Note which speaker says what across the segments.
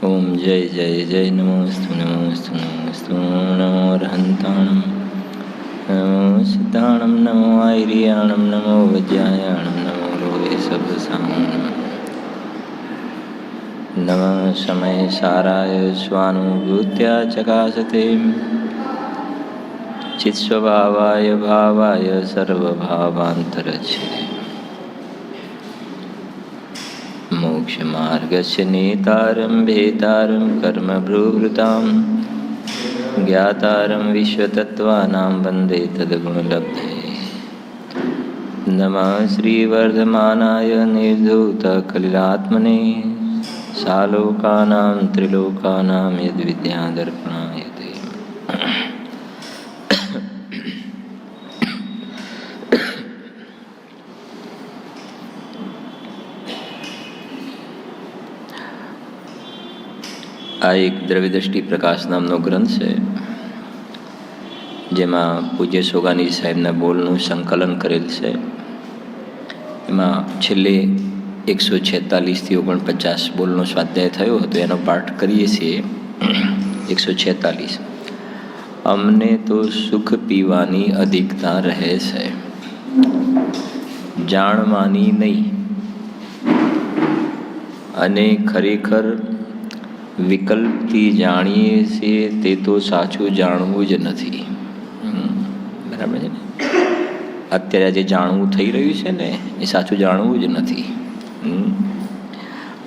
Speaker 1: ओम जय जय जय नमोस्तु नमोस्तु नमोस्तु नमो रहन्ताणं नमो सिद्धाणं नमो आयर्याणं नमो वज्रायाणं नमो रोगे सब्रसाणं नमः समय साराय स्वानुभूत्या चकासते चित्स्वभावाय भावाय सर्वभावान्तरच्छिदे मोक्षमार्गस्य नेतारं भेतारं कर्मभ्रूवृतां ज्ञातारं विश्वतत्त्वानां वन्दे तद्गुणलब्धये नमः श्रीवर्धमानाय निर्धूतकलिलात्मने सालोकानां त्रिलोकानां यद्विद्यादर्पणाय ते આ એક દ્રવ્યદ્રષ્ટિ પ્રકાશ નામનો ગ્રંથ છે, જેમાં પૂજ્ય સોગાની સાહેબના બોલનું સંકલન કરેલ છે. એમાં છેલ્લે 146થી 49 બોલનો સ્વાધ્યાય થયો હતો, એનો પાઠ કરીએ છીએ. 146. અમને તો સુખ પીવાની અધિકતા રહે છે, જાણવાની નહીં, અને ખરેખર વિકલ્પથી જાણીએ છીએ તે તો સાચું જાણવું જ નથી. બરાબર છે ને? અત્યારે જે જાણવું થઈ રહ્યું છે ને, એ સાચું જાણવું જ નથી.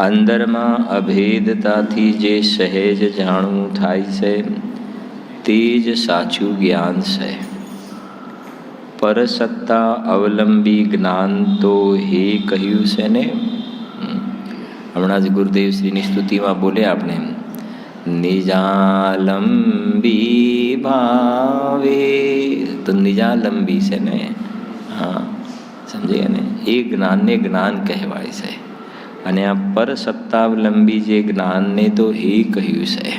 Speaker 1: અંદરમાં અભેદતાથી જે સહેજ જાણવું થાય છે તે જ સાચું જ્ઞાન છે. પરસત્તા અવલંબી જ્ઞાન તો હે કહ્યું છે ને. હમણાં જ ગુરુદેવ શ્રીની સ્તુતિમાં બોલે આપણે, નિજાલંબી ભાવે, તો નિજાલંબી છે ને. હા, સમજાય ને? એ જ્ઞાનને જ્ઞાન કહેવાય છે, અને આ પરસત્તાવલંબી જે જ્ઞાનને તો હે કહ્યું છે.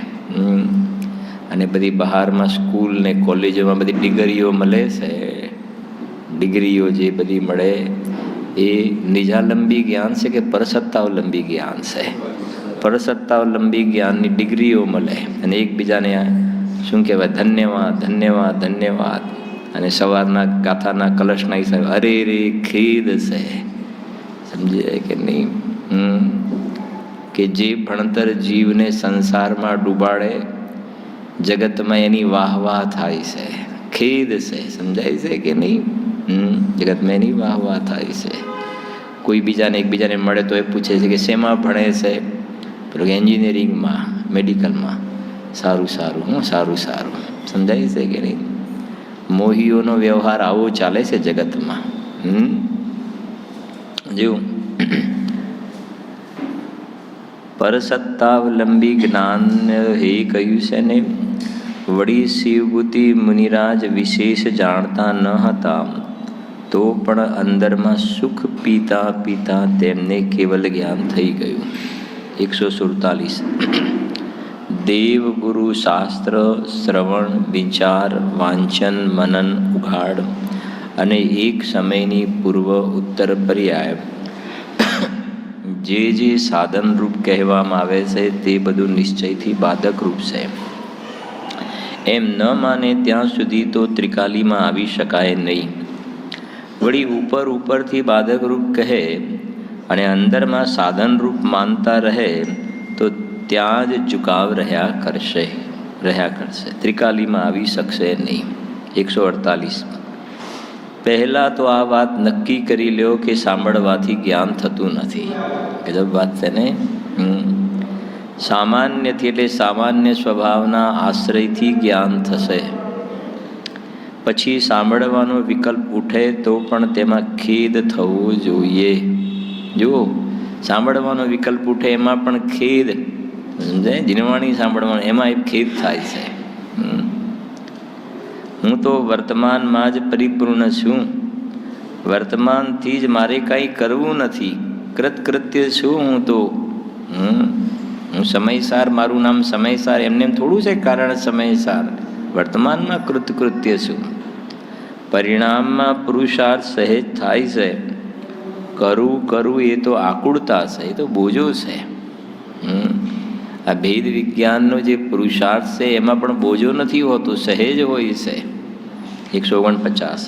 Speaker 1: અને બધી બહારમાં સ્કૂલ ને કોલેજોમાં બધી ડિગ્રીઓ મળે છે, ડિગ્રીઓ જે બધી મળે એ નિજાલંબી જ્ઞાન છે કે પરસત્તાવલંબી જ્ઞાન છે? પરસત્તાવલંબી જ્ઞાનની ડિગ્રીઓ મળે અને એકબીજાને શું કહેવાય, ધન્યવાદ ધન્યવાદ ધન્યવાદ. અને સવારના ગાથાના કલશના હિસાબે અરે રે ખેદ છે. સમજે કે નહીં? કે જે ભણતર જીવને સંસારમાં ડૂબાડે, જગતમાં એની વાહ વાહ થાય છે. ખેદ છે. સમજાય છે કે નહીં? જગતમાં એની વાહ વાહ થાય છે. કોઈ બીજાને એકબીજાને મળે તો એ પૂછે છે કે શેમાં ભણે છે? પેલું એન્જિનિયરિંગમાં, મેડિકલમાં. સારું સારું, સારું સારું. સમજાય છે કે નહીં? મોહીઓનો વ્યવહાર આવો ચાલે છે જગતમાં. જેવું પરસત્તાવલંબી જ્ઞાન હે કહ્યું છે ને. વળી શિવભૂતિ મુનિરાજ વિશેષ જાણતા ન હતા, તો પણ અંદરમાં સુખ પીતા પીતા તેમને કેવલ જ્ઞાન થઈ ગયું. 147. દેવગુરુ શાસ્ત્ર શ્રવણ વિચાર વાંચન મનન ઉઘાડ અને એક સમયની પૂર્વ ઉત્તર પર્યાય જે જે સાધનરૂપ કહેવામાં આવે છે તે બધું નિશ્ચયથી બાધકરૂપ છે. એમ ન માને ત્યાં સુધી તો ત્રિકાલીમાં આવી શકાય નહીં. વળી ઉપર ઉપરથી બાધકરૂપ કહે અને અંદરમાં સાધનરૂપ માનતા રહે તો ત્યાં જ ઝુકાવ રહ્યા કરશે. ત્રિકાલીમાં આવી શકશે નહીં. 148. પહેલાં તો આ વાત નક્કી કરી લ્યો કે સાંભળવાથી જ્ઞાન થતું નથી. ગજબ વાત છે ને? સામાન્યથી એટલે સામાન્ય સ્વભાવના આશ્રયથી જ્ઞાન થશે. પછી સાંભળવાનો વિકલ્પ ઉઠે તો પણ તેમાં ખેદ થવો જોઈએ. જુઓ, સાંભળવાનો વિકલ્પ ઉઠે એમાં પણ ખેદ. સમજાય? જીનવાણી સાંભળવાનું એમાં એ ખેદ થાય છે. હું તો વર્તમાનમાં જ પરિપૂર્ણ છું. વર્તમાનથી જ મારે કાંઈ કરવું નથી. કૃતકૃત્ય છું હું તો. હું સમયસાર, મારું નામ સમયસાર એમને થોડું છે કારણ સમયસાર. વર્તમાનમાં કૃતકૃત્ય છું. પરિણામમાં પુરુષાર્થ સહેજ થાય છે. કરું એ તો આકુળતા છે, એ તો બોજો છે. આ ભેદ વિજ્ઞાનનો જે પુરુષાર્થ છે એમાં પણ બોજો નથી હોતો, સહેજ હોય છે. 149.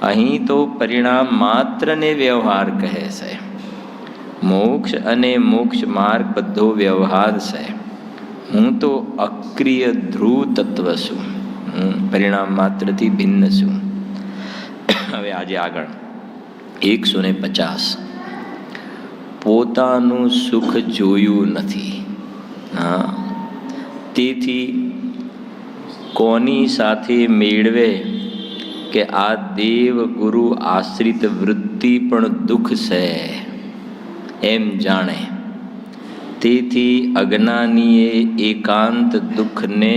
Speaker 1: અહીં તો પરિણામ માત્રને વ્યવહાર કહે છે. મોક્ષ અને મોક્ષ માર્ગ બધો વ્યવહાર છે. હું તો અક્રિય ધ્રુવ તત્વ છું, પરિણામ માત્રથી ભિન્ન છું. હવે આજે આગળ 150. પોતાનું સુખ જોયું નથી, તેથી કોની સાથે મેળવે કે આ દેવ ગુરુ આશ્રિત વૃત્તિ પણ દુઃખ છે એમ જાણે. તેથી અજ્ઞાનીએ એકાંત દુઃખને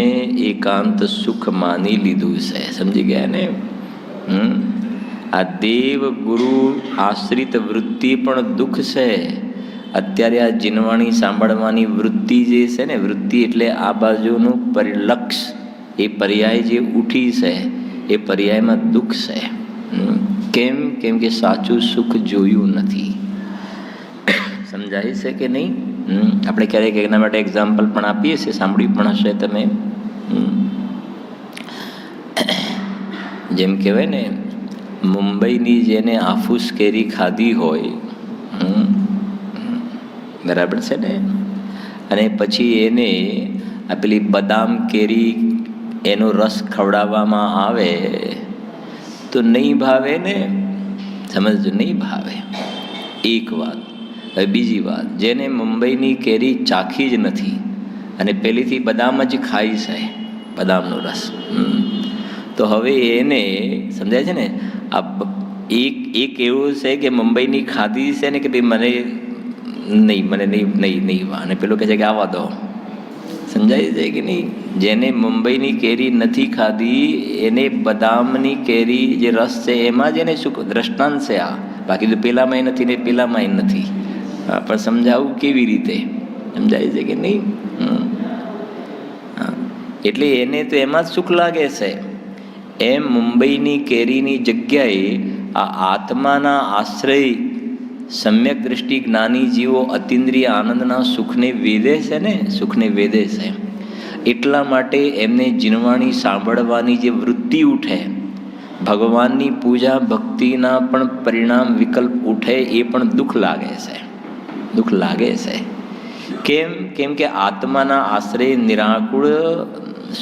Speaker 1: એકાંત સુખ માની લીધું છે. સમજી ગયા ને? આ દેવ ગુરુ આશ્રિત વૃત્તિ પણ દુઃખ છે. અત્યારે આ જીનવાણી સાંભળવાની વૃત્તિ જે છે ને, વૃત્તિ એટલે આ બાજુનું પરિલક્ષ, એ પર્યાય જે ઉઠી છે એ પર્યાયમાં દુઃખ છે. કેમ? કેમ કે સાચું સુખ જોયું નથી. સમજાય છે કે નહીં? આપણે ક્યારેક એના માટે એક્ઝામ્પલ પણ આપીએ છીએ, સાંભળ્યું પણ હશે તમે. જેમ કહેવાય ને, મુંબઈની જેને આફૂસ કેરી ખાધી હોય, બરાબર છે ને, અને પછી એને આ પેલી બદામ કેરી એનો રસ ખવડાવવામાં આવે તો નહીં ભાવે ને, સમજજો, નહીં ભાવે. એક વાત. હવે બીજી વાત, જેને મુંબઈની કેરી ચાખી જ નથી અને પહેલીથી બદામ જ ખાઈ છે, બદામનો રસ, તો હવે એને સમજાય છે ને, આ એક એવું છે કે મુંબઈની ખાધી છે ને કે ભાઈ મને નહીં અને પેલું કહે છે કે આવા દો. સમજાય છે કે નહીં? જેને મુંબઈની કેરી નથી ખાધી એને બદામની કેરી જે રસ છે એમાં જ એને શું દ્રષ્ટાંત છે આ. બાકી તો પેલામાંય નથી ને પેલામાંય નથી. પણ સમજાવું કેવી રીતે? સમજાય છે કે નહીં? એટલે એને તો એમાં જ સુખ લાગે છે. એમ મુંબઈની કેરીની જગ્યાએ આ આત્માના આશ્રય સમ્યક દ્રષ્ટિ જ્ઞાની જીવો અતિન્દ્રિય આનંદના સુખને વેદે છે ને, સુખને વેદે છે. એટલા માટે એમને જીનવાણી સાંભળવાની જે વૃત્તિ ઉઠે, ભગવાનની પૂજા ભક્તિના પણ પરિણામ વિકલ્પ ઉઠે, એ પણ દુઃખ લાગે છે. દુઃખ લાગે છે. કેમ? કેમ કે આત્માના આશ્રય નિરાકુળ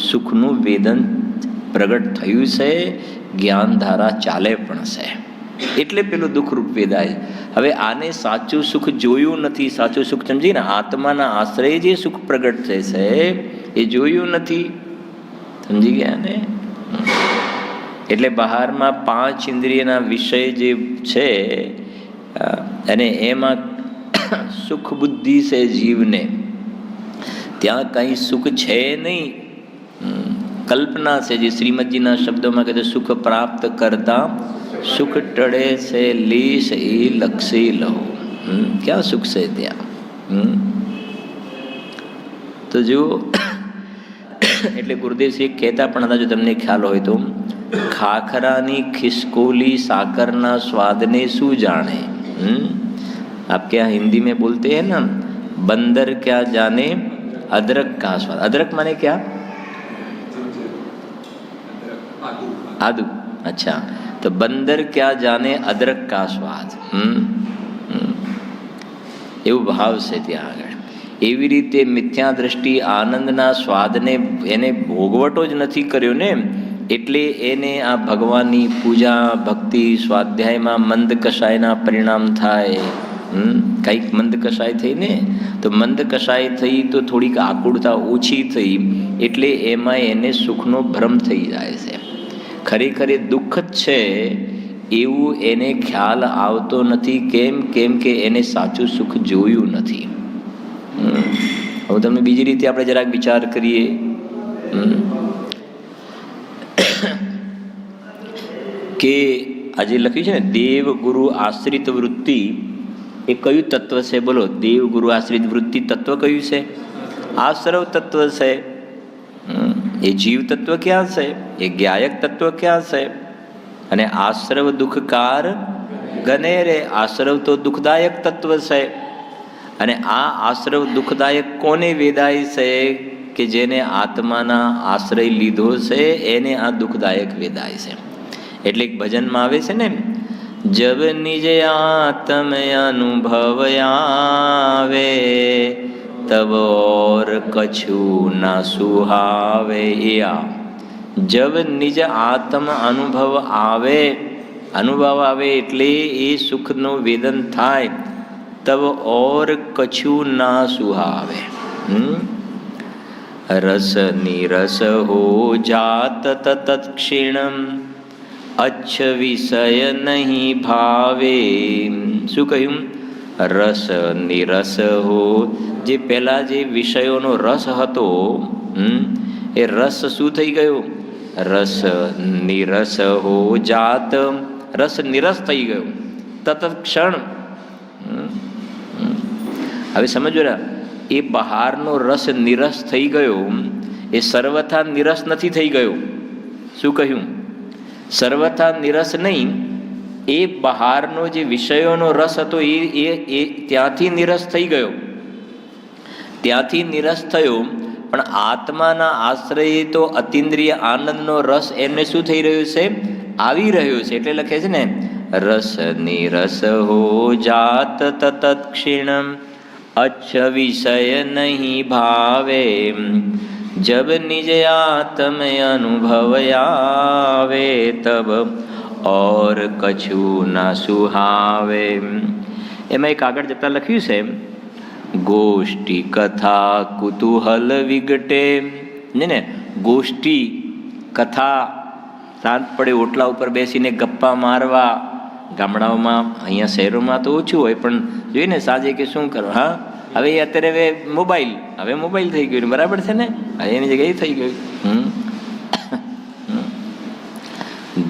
Speaker 1: સુખનું વેદન પ્રગટ થયું છે, જ્ઞાનધારા ચાલે પણ છે, એટલે પેલું દુઃખરૂપ વેદાય. હવે આને સાચું સુખ જોયું નથી. સાચું સુખ સમજીને, આત્માના આશ્રય જે સુખ પ્રગટ થાય છે એ જોયું નથી. સમજી ગયા ને? એટલે બહારમાં 5 ઇન્દ્રિયના વિષય જે છે અને એમાં સુખ બુદ્ધિ છે જીવને, ત્યાં કંઈ સુખ છે નહીં, કલ્પના છે. જે શ્રીમદજીના શબ્દોમાં કહે છે, સુખ પ્રાપ્ત કરતા સુખ ટળે છે લીશ એ લક્ષી લો. ક્યાં સુખ છે ત્યાં? તો જુઓ, એટલે ગુરુદેવશ્રી કહેતા પણ હતા, જો તમને ખ્યાલ હોય તો, ખાખરાની ખિસકોલી સાકરના સ્વાદને શું જાણે? आप क्या हिंदी में बोलते हैं ना, बंदर क्या जाने अदरक का स्वाद. अदरक माने क्या? आदू. अच्छा, तो बंदर क्या जाने अदरक का स्वाद. એવું ભાવ છે ત્યાં આગળ. એવી રીતે મિથ્યા દ્રષ્ટિ આનંદના સ્વાદને એને ભોગવટો જ નથી કર્યો ને, એટલે એને આ ભગવાનની પૂજા ભક્તિ સ્વાધ્યાયમાં મંદ કષાયના પરિણામ થાય. કંઈક મંદ કષાય થઈ ને, તો મંદ કષાય થઈ તો થોડીક આકુળતા ઓછી થઈ, એટલે એમાં એને સુખનો ભ્રમ થઈ જાય છે. ખરેખર એ દુઃખ જ છે એવું એને ખ્યાલ આવતો નથી. કેમ? કેમ કે એને સાચું સુખ જોયું નથી. હવે તમે બીજી રીતે આપણે જરાક વિચાર કરીએ. કે આજે લખ્યું છે ને, દેવ ગુરુ આશ્રિત વૃત્તિ, એ કયું તત્વ છે? બોલો, દેવ ગુરુ આશ્રિત વૃત્તિ તત્વ કયું છે? આશ્રવ તત્વ છે. એ જીવ તત્વ ક્યાં છે? એ જ્ઞાયક તત્વ ક્યાં છે? અને આશ્રવ દુઃખકાર ગને રે, આશ્રવ તો દુઃખદાયક તત્વ છે. અને આ આશ્રવ દુઃખદાયક કોને વેદાય છે? કે જેને આત્માના આશ્રય લીધો છે એને આ દુઃખદાયક વેદાય છે. એટલે એક ભજનમાં આવે છે ને, જબ નિજ આત્મ અનુભવ આવે તબ ઓર કછુ ના સુહાવે. જબ નિજ આત્મ અનુભવ આવે, અનુભવ આવે એટલે એ સુખનું વેદન થાય. તબ ઓર કછુ ના સુહાવે. રસ નિરસ હો જાત તત્ક્ષીણમ અચ્છ વિષય નહીં ભાવે. શું કહ્યું? રસ નિરસ હો, જે પહેલા જે વિષયોનો રસ હતો એ રસ શું થઈ ગયો? રસ નિરસ હો જાત, રસ નિરસ થઈ ગયો તત્ક્ષણ. હવે સમજો, એ બહારનો રસ નિરસ થઈ ગયો, એ સર્વથા નિરસ નથી થઈ ગયો. શું કહ્યું? સર્વથા નિરસ નહીં, એ બહારનો જે વિષયોનો રસ હતો એ ત્યાંથી નિરસ થઈ ગયો, ત્યાંથી નિરસ થયો. પણ આત્માના આશ્રયે તો અતિન્દ્રિય આનંદનો રસ એમને શું થઈ રહ્યો છે? આવી રહ્યો છે. એટલે લખે છે ને, રસ નિરસ હો જાત તત્ક્ષીણમ અચ્છ વિષય નહીં ભાવે. જબ નિજ આત્મ અનુભવ આવે તબ ઓર કછુ ના સુહાવે. એમાં એક આગળ જતા લખ્યું છે, ગોષ્ઠી કથા કુતૂહલ વિગટે. ને ગોષ્ઠી કથા, સાંજ પડે ઓટલા ઉપર બેસીને ગપ્પા મારવા. ગામડાઓમાં, અહીંયા શહેરોમાં તો ઓછું હોય, પણ જોઈએ ને સાંજે કે શું કરો. હા, હવે અત્યારે હવે મોબાઈલ થઈ ગયું, બરાબર છે ને? હવે એની જગ્યાએ થઈ ગયું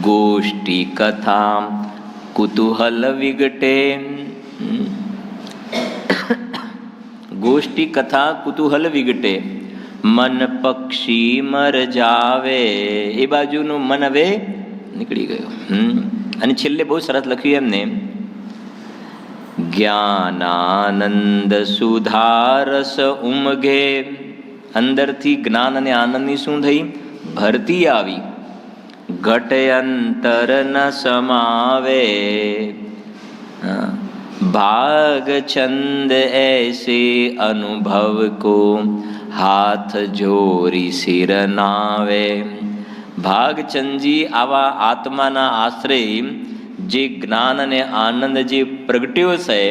Speaker 1: ગોષ્ઠી કથા કુતૂહલ વિગટે. ગોષ્ઠી કથા કુતૂહલ વિગટે, મન પક્ષી મર જાવે. એ બાજુનું મન હવે નીકળી ગયું. અને છેલ્લે બહુ સરસ લખ્યું એમને, જ્ઞાનાનંદ સુધારસ ઉમગે. અંદરથી જ્ઞાન અને આનંદની શું થઈ? ભરતી આવી. ઘટ અંતર ન સમાવે. ભાગ છંદ એસે અનુભવ કો હાથ જોરી સિર નાવે. ભાગચંદજી આવા આત્માના આશ્રય જે જ્ઞાન અને આનંદ જે પ્રગટ્યો છે,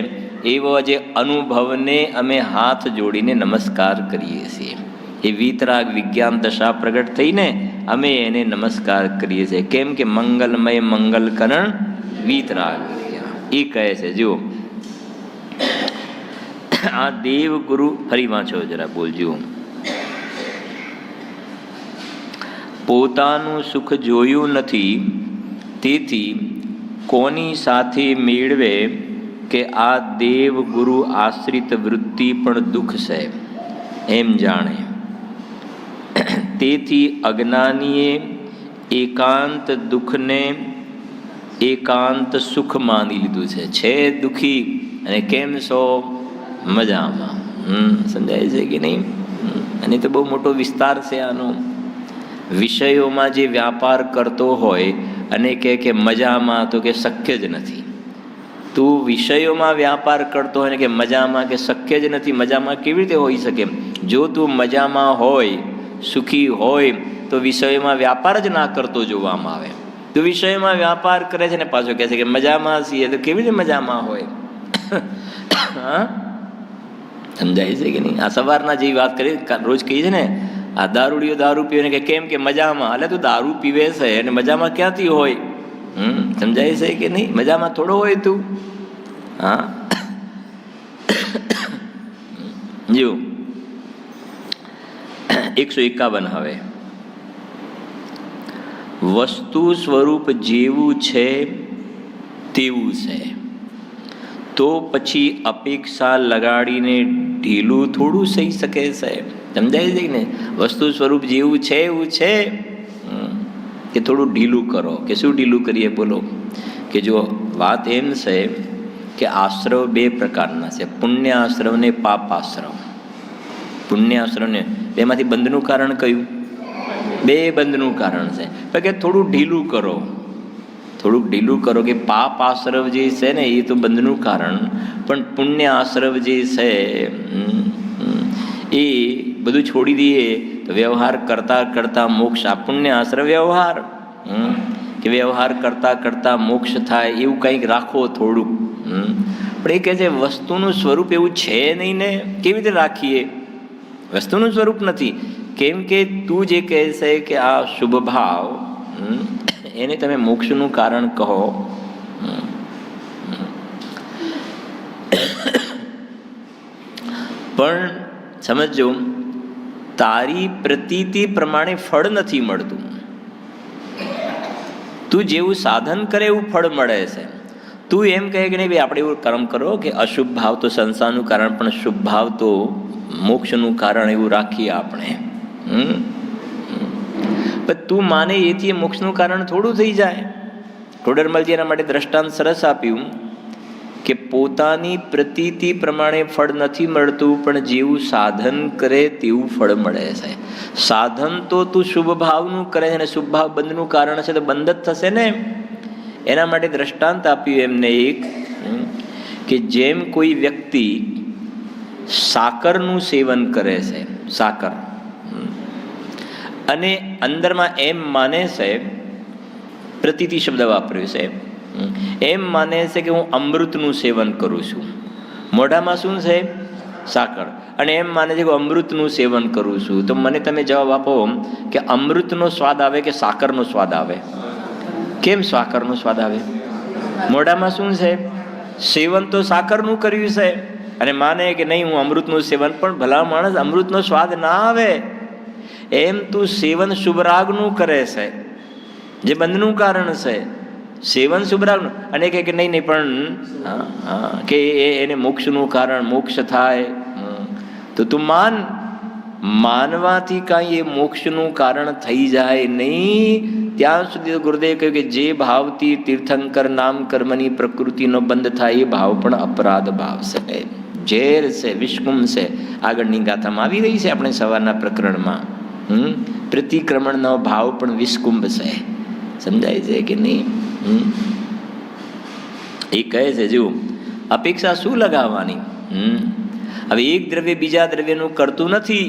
Speaker 1: એવો જે અનુભવને અમે હાથ જોડીને નમસ્કાર કરીએ છીએ. એ વીતરાગ વિજ્ઞાન દશા પ્રગટ થઈને અમે એને નમસ્કાર કરીએ છીએ. કેમ કે મંગલમય મંગલકરણ વીતરાગ એ કહે છે. જુઓ, આ દેવગુરુ, ફરી વાંચો જરા, બોલજો. પોતાનું સુખ જોયું નથી, તેથી કોની સાથે મેળવે કે આ દેવ ગુરુ આશ્રિત વૃત્તિ પણ દુઃખ છે એમ જાણે. તેથી અજ્ઞાનીએ એકાંત દુઃખને એકાંત સુખ માની લીધું છે. છે દુઃખી અને કેમ છો? મજામાં. સમજાય છે કે નહીં? અને તો બહુ મોટો વિસ્તાર છે આનો. વિષયોમાં જે વ્યાપાર કરતો હોય અને કે મજામાં, તો કે શક્ય જ નથી. તું વિષયોમાં વ્યાપાર કરતો હોય ને કે મજામાં, કે શક્ય જ નથી. મજામાં કેવી રીતે હોઈ શકે? જો તું મજામાં હોય, સુખી હોય, તો વિષયોમાં વ્યાપાર જ ના કરતો જોવામાં આવે. તું વિષયોમાં વ્યાપાર કરે છે ને પાછો કહે છે કે મજામાં છીએ, તો કેવી રીતે મજામાં હોય? હા, સમજાય છે કે નહીં? આ સવારના જેવી વાત કરી, રોજ કહીએ છે ને, આ દારૂડીઓ દારૂ પીવે ને કે કેમ કે મજામાં. એટલે તું દારૂ પીવે છે અને મજામાં ક્યાંથી હોય? સમજાય છે કે નહીં? મજામાં થોડો હોય તું. હા, જો 151 હવે, વસ્તુ સ્વરૂપ જેવું છે તેવું છે, તો પછી અપેક્ષા લગાડીને ઢીલું થોડું થઈ શકે છે. સમજાય છે ને? વસ્તુ સ્વરૂપ જેવું છે એવું છે કે થોડું ઢીલું કરો. કે શું ઢીલું કરીએ? બોલો. કે જો વાત એમ છે કે આશ્રવ બે પ્રકારના છે, પુણ્ય આશ્રવ ને પાપ આશ્રવ. પુણ્ય આશ્રવ ને બેમાંથી બંધનું કારણ કયું? બે બંધનું કારણ છે. તો કે થોડું ઢીલું કરો, થોડુંક ઢીલું કરો કે પાપ આશ્રવ જે છે ને એ તો બંધનું કારણ, પણ પુણ્ય આશ્રવ જે છે એ બધું છોડી દઈએ તો વ્યવહાર કરતાં કરતાં મોક્ષ. આ પુણ્ય આશ્રવ વ્યવહાર કે વ્યવહાર કરતાં કરતાં મોક્ષ થાય એવું કંઈક રાખો થોડુંક. પણ એ કહે છે વસ્તુનું સ્વરૂપ એવું છે નહીં ને, કેવી રીતે રાખીએ? વસ્તુનું સ્વરૂપ નથી. કેમ કે તું જે કહે છે કે આ શુભ ભાવ એને તમે મોક્ષનું કારણ કહો. પણ સમજો, તારી પ્રતીતિ પ્રમાણે ફળ નથી મળતું. તું જેવું સાધન કરે એવું ફળ મળે છે. તું એમ કહે કે નહીં ભાઈ આપણે એવું કર્મ કરો કે અશુભ ભાવ તો સંસારનું કારણ પણ શુભ ભાવ તો મોક્ષનું કારણ, એવું રાખીએ આપણે. પણ તું માને એથી મોક્ષનું કારણ થોડું થઈ જાય. ટોડરમલજી એના માટે દ્રષ્ટાંત સરસ આપ્યું કે પોતાની પ્રતીતિ પ્રમાણે ફળ નથી મળતું, પણ જેવું સાધન કરે તેવું ફળ મળે છે. સાધન તો તું શુભ ભાવનું કરે છે અને શુભ ભાવ બંધનું કારણ છે, તો બંધ જ થશે ને. એના માટે દ્રષ્ટાંત આપ્યું એમને એક કે જેમ કોઈ વ્યક્તિ સાકરનું સેવન કરે છે, સાકર, અને અંદરમાં એમ માને છે, પ્રતીતિ શબ્દ વાપર્યો છે, એમ માને છે કે હું અમૃતનું સેવન કરું છું. મોઢામાં શું છે? સાકર. અને એમ માને છે કે હું અમૃતનું સેવન કરું છું. તો મને તમે જવાબ આપો કે અમૃતનો સ્વાદ આવે કે સાકરનો સ્વાદ આવે? કેમ સાકરનો સ્વાદ આવે? મોઢામાં શું છે? સેવન તો સાકરનું કર્યું છે અને માને કે નહીં હું અમૃતનું સેવન. પણ ભલા માણસ, અમૃતનો સ્વાદ ના આવે. એમ તું સેવન શુભરાગનું કરે છે, જે બંધનું કારણ છે. સેવન શુભરાગનું, અને કે નહીં નહીં પણ કે એને મોક્ષનું કારણ, મોક્ષ થાય. તો તું માનવાથી કાંઈ એ મોક્ષનું કારણ થઈ જાય નહીં. ત્યાં સુધી ગુરુદેવ કહ્યું કે જે ભાવથી તીર્થંકર નામ કર્મની પ્રકૃતિનો બંધ થાય એ ભાવ પણ અપરાધ ભાવ છે, ઝેર છે, વિષકુંભ છે. આગળની ગાથામાં આવી રહી છે આપણે સવારના પ્રકરણમાં. પ્રતિક્રમણનો ભાવ પણ વિષકુંભ છે. સમજાય છે કે નહીં? એ કહે છે જો અપેક્ષા શું લગાવવાની? હવે એક દ્રવ્ય બીજા દ્રવ્યનું કરતું નથી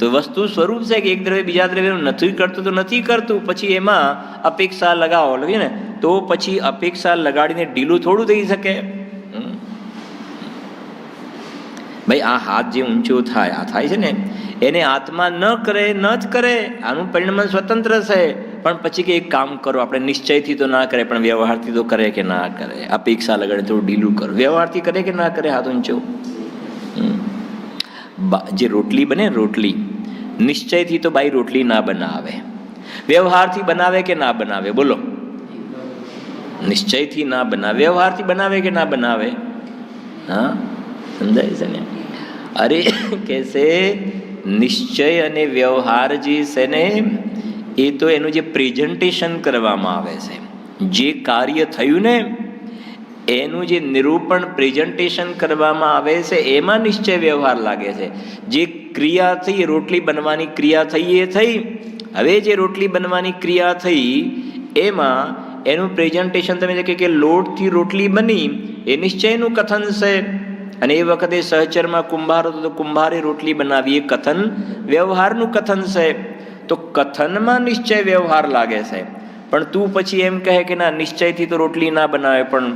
Speaker 1: તો વસ્તુ સ્વરૂપ છે કે એક દ્રવ્ય બીજા દ્રવ્યનું નથી કરતું તો નથી કરતું. પછી એમાં અપેક્ષા લગાવો લઈએ ને તો પછી અપેક્ષા લગાડીને ઢીલું થોડું થઈ શકે. ભાઈ આ હાથ જે ઊંચો થાય, આ થાય છે ને, એને આત્મા ન કરે ન જ કરે, આનું પરિણામ સ્વતંત્ર છે. પણ પછી કે એક કામ કરો, આપણે નિશ્ચયથી તો ના કરે પણ વ્યવહારથી તો કરે કે ના કરે. અપેક્ષા લગાડે થોડું ઢીલું કરો. વ્યવહારથી કરે કે ના કરે હાથ ઊંચો? જે રોટલી બને, રોટલી નિશ્ચયથી તો બાઈ રોટલી ના બનાવે. વ્યવહારથી બનાવે કે ના બનાવે? બોલો. નિશ્ચયથી ના બનાવે, વ્યવહારથી બનાવે કે ના બનાવે? હા, સમજાય છે ને? અરે કહેશે નિશ્ચય અને વ્યવહાર જે છે ને એ તો એનું જે પ્રેઝન્ટેશન કરવામાં આવે છે, જે કાર્ય થયું ને એનું જે નિરૂપણ પ્રેઝન્ટેશન કરવામાં આવે છે એમાં નિશ્ચય વ્યવહાર લાગે છે. જે ક્રિયા થઈ, રોટલી બનવાની ક્રિયા થઈ એ થઈ. હવે જે રોટલી બનવાની ક્રિયા થઈ એમાં એનું પ્રેઝન્ટેશન તમે કહે કે લોટથી રોટલી બની એ નિશ્ચયનું કથન છે. અને એ વખતે સહચરમાં કુંભાર હતો તો કુંભારે રોટલી બનાવી, એ કથન વ્યવહારનું કથન છે. તો કથનમાં નિશ્ચય વ્યવહાર લાગે છે. પણ તું પછી એમ કહે કે ના નિશ્ચયથી તો રોટલી ના બનાવે, પણ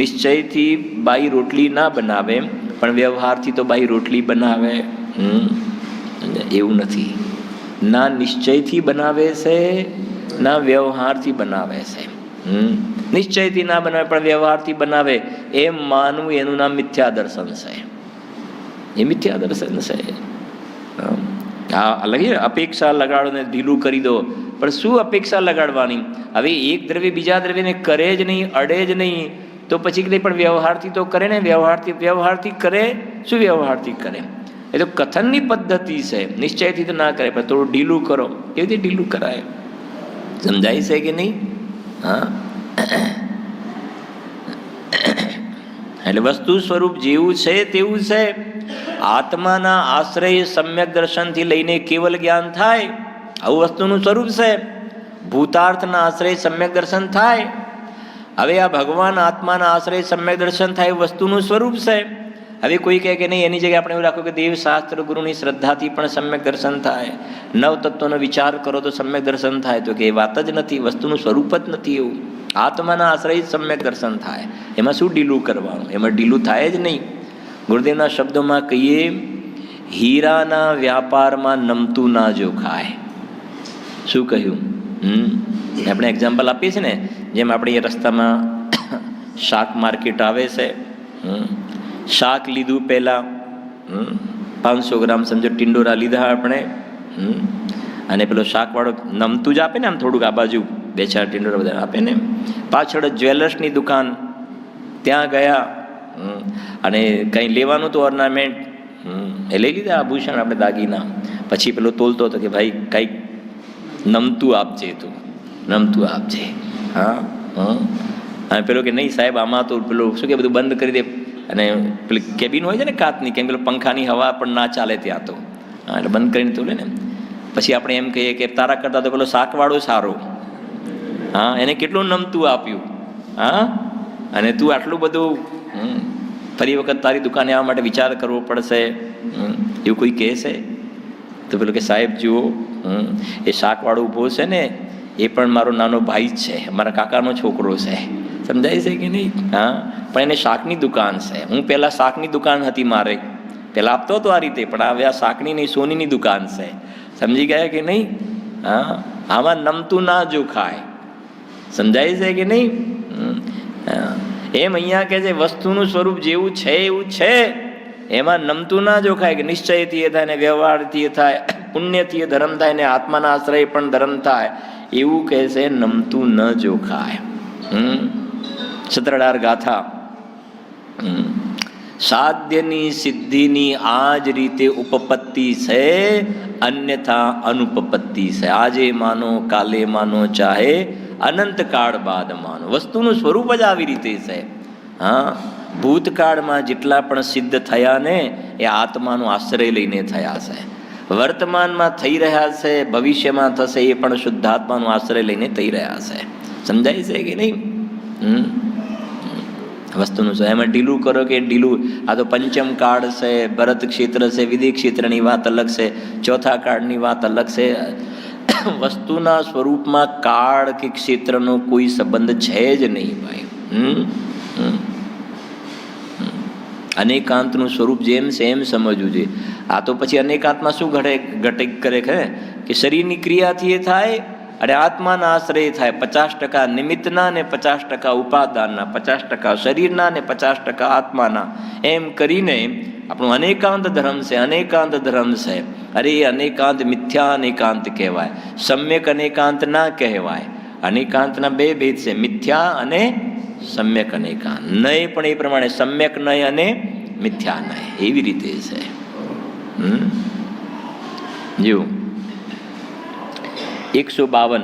Speaker 1: નિશ્ચયથી બાઈ રોટલી ના બનાવે પણ વ્યવહારથી તો બાઈ રોટલી બનાવે. એવું નથી. ના નિશ્ચયથી બનાવે છે ના વ્યવહારથી બનાવે છે. નિશ્ચયથી ના બનાવે પણ વ્યવહારથી બનાવે એમ માનવું એનું નામ મિથ્યા દર્શન છે. એ મિથ્યા દર્શન છે. હા લગી અપેક્ષા લગાડો ને ઢીલું કરી દો. પણ શું અપેક્ષા લગાડવાની? હવે એક દ્રવ્ય બીજા દ્રવ્યને કરે જ નહીં, અડે જ નહીં, તો પછી નહીં પણ વ્યવહારથી તો કરે ને. વ્યવહારથી કરે. શું વ્યવહારથી કરે? એ તો કથનની પદ્ધતિ છે. નિશ્ચયથી તો ના કરે પણ થોડું ઢીલું કરો. કેવી રીતે ઢીલું કરાય? સમજાય છે કે નહીં? હા એટલે વસ્તુ સ્વરૂપ જેવું છે તેવું છે. આત્માના આશ્રય સમ્યક દર્શનથી લઈને કેવલ જ્ઞાન થાય, આવું વસ્તુનું સ્વરૂપ છે. ભૂતાર્થના આશ્રય સમ્યક દર્શન થાય. હવે આ ભગવાન આત્માના આશ્રય સમ્યક દર્શન થાય વસ્તુનું સ્વરૂપ છે. હવે કોઈ કહે કે નહીં, એની જગ્યાએ આપણે એવું રાખો કે દેવશાસ્ત્ર ગુરુની શ્રદ્ધાથી પણ સમ્યક દર્શન થાય, નવ તત્વનો વિચાર કરો તો સમ્યક દર્શન થાય. તો કે એ વાત જ નથી, વસ્તુનું સ્વરૂપ જ નથી એવું. આત્માના આશ્રય સમ્યક દર્શન થાય, એમાં શું ઢીલું કરવાનું? એમાં ઢીલું થાય જ નહીં. ગુરુદેવના શબ્દોમાં કહીએ, હીરાના વ્યાપારમાં નમતું ના જોખાય. શું કહ્યું? આપણે એક્ઝામ્પલ આપીએ છીએ ને, જેમ આપણે એ રસ્તામાં શાક માર્કેટ આવે છે, શાક લીધું પહેલાં 500 ગ્રામ સમજો ટિંડોરા લીધા આપણે, અને પેલો શાકવાળો નમતું જ આપે ને, આમ થોડુંક આ બાજુ 2-4 ટિંડોરા બધા આપે ને. પાછળ જ્વેલર્સની દુકાન, ત્યાં ગયા અને કંઈ લેવાનું તો ઓર્નામેન્ટ એ લઈ લીધા, આભૂષણ આપણે દાગીના. પછી પેલો તોલતો હતો કે ભાઈ કંઈક નમતું આપજે, તું નમતું આપજે. અને પેલો કે નહીં સાહેબ, આમાં તો પેલો શું કે બધું બંધ કરી દે, અને પેલી કેબિન હોય છે ને કાચની, કેમ પેલો પંખાની હવા પણ ના ચાલે ત્યાં, તો એટલે બંધ કરીને તોલે ને. પછી આપણે એમ કહીએ કે તારા કરતાં તો પેલો શાકવાળો સારો, એને કેટલું નમતું આપ્યું, અને તું આટલું બધું, ફરી વખત તારી દુકાને આવવા માટે વિચાર કરવો પડશે, એવું કોઈ કહે છે? તો પેલું કે સાહેબ જુઓ, એ શાકવાળો ઊભો છે ને, એ પણ મારો નાનો ભાઈ જ છે, મારા કાકાનો છોકરો છે. સમજાય છે કે નહીં? પણ એને શાકની દુકાન છે. હું પહેલાં શાકની દુકાન હતી મારે, પહેલાં આપતો હતો આ રીતે, પણ હવે આ શાકની નહીં સોનીની દુકાન છે. સમજી ગયા કે નહીં? આમાં નમતું ના જોખાય. સમજાય છે કે નહીં? એમ અહીંયા કે છે વસ્તુનું સ્વરૂપ જેવું છે એવું છે, એમાં નમતું ના જોખાય. કે નિશ્ચયથી એ થાય ને વ્યવહારથી એ થાય, પુણ્યથી એ ધર્મ થાય ને આત્માના આશ્રય પણ ધર્મ થાય, એવું કહે છે નમતું ન જોખાય. સત્રડાર ગાથા, સાધ્યની સિદ્ધિની આ જ રીતે ઉપપત્તિ છે, અન્યથા અનુપપત્તિ છે. આજે માનો, કાલે માનો, ચાહે અનંત કાળ બાદ માનો. વસ્તુનું સ્વરૂપ જ આવી રીતે છે. ભૂતકાળમાં જેટલા પણ સિદ્ધ થયા ને, એ આત્માનો આશ્રય લઈને થયા છે. વર્તમાનમાં થઈ રહ્યા છે, ભવિષ્યમાં થશે એ પણ શુદ્ધાત્માનો આશ્રય લઈને થઈ રહ્યા છે. સમજાય છે કે નહીં? વસ્તુનું છે. એમાં ઢીલું કરો કે ઢીલું, આ તો પંચમ કાળ છે, ભરત ક્ષેત્ર છે, વિધિ ક્ષેત્રની વાત અલગ છે, ચોથા કાળની વાત અલગ છે. વસ્તુના સ્વરૂપમાં કાળ કે ક્ષેત્રનો કોઈ સંબંધ છે જ નહીં ભાઈ. અનેકાંતનું સ્વરૂપ જેમ છે એમ સમજવું છે. આ તો પછી અનેકાંતમાં શું ઘટે કરે છે કે શરીરની ક્રિયાથી એ થાય અને આત્માના આશ્રય થાય. 50% નિમિત્તના ને 50% ઉપાદાનના, 50% શરીરના ને 50% આત્માના, એમ કરીને આપણું અનેકાંત ધર્મ છે. અનેકાંત ધર્મ છે. અરે એ અનેકાંત મિથ્યા અનેકાંત કહેવાય, સમ્યક અનેકાંત ના કહેવાય. અનેકાંતના 2 ભેદ છે, મિથ્યા અને સમ્યક અનેકાંત. નય પણ એ પ્રમાણે સમ્યક નય અને મિથ્યા નય, એવી રીતે છે. જો 152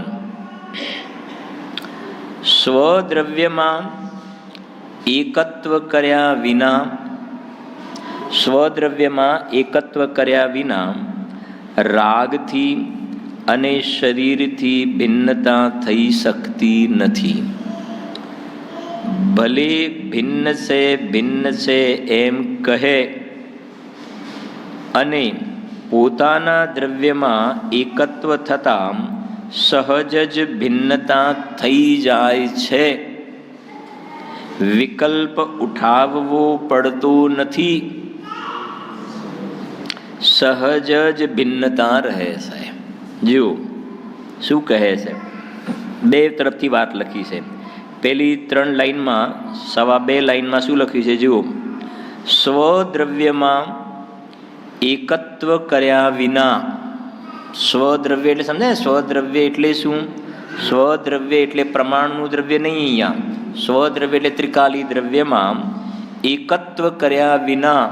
Speaker 1: સ્વદ્રવ્યમાં એકત્વ કર્યા વિના, સ્વદ્રવ્યમાં એકત્વ કર્યા વિના રાગથી અને શરીરથી ભિન્નતા થઈ શકતી નથી. ભલે ભિન્ન છે એમ કહે અને પોતાના દ્રવ્યમાં એકત્વ થતાં સહજ જ ભિન્નતા થઈ જાય છે. વિકલ્પ ઉઠાવવો પડતો નથી, સહજ જ ભિન્નતા રહે છે. જો શું કહે છે? 2 તરફથી વાત લખી છે. પહેલી 3 લાઈનમાં, 2.25 લાઈનમાં શું લખ્યું છે? જુઓ, સ્વદ્રવ્યમાં એકત્વ કર્યા વિના. સ્વદ્રવ્ય એટલે સમજાય? સ્વદ્રવ્ય એટલે શું? સ્વદ્રવ્ય એટલે પ્રમાણનું દ્રવ્ય નહીં. અહીંયા સ્વદ્રવ્ય એટલે ત્રિકાલી દ્રવ્યમાં એકત્વ કર્યા વિના,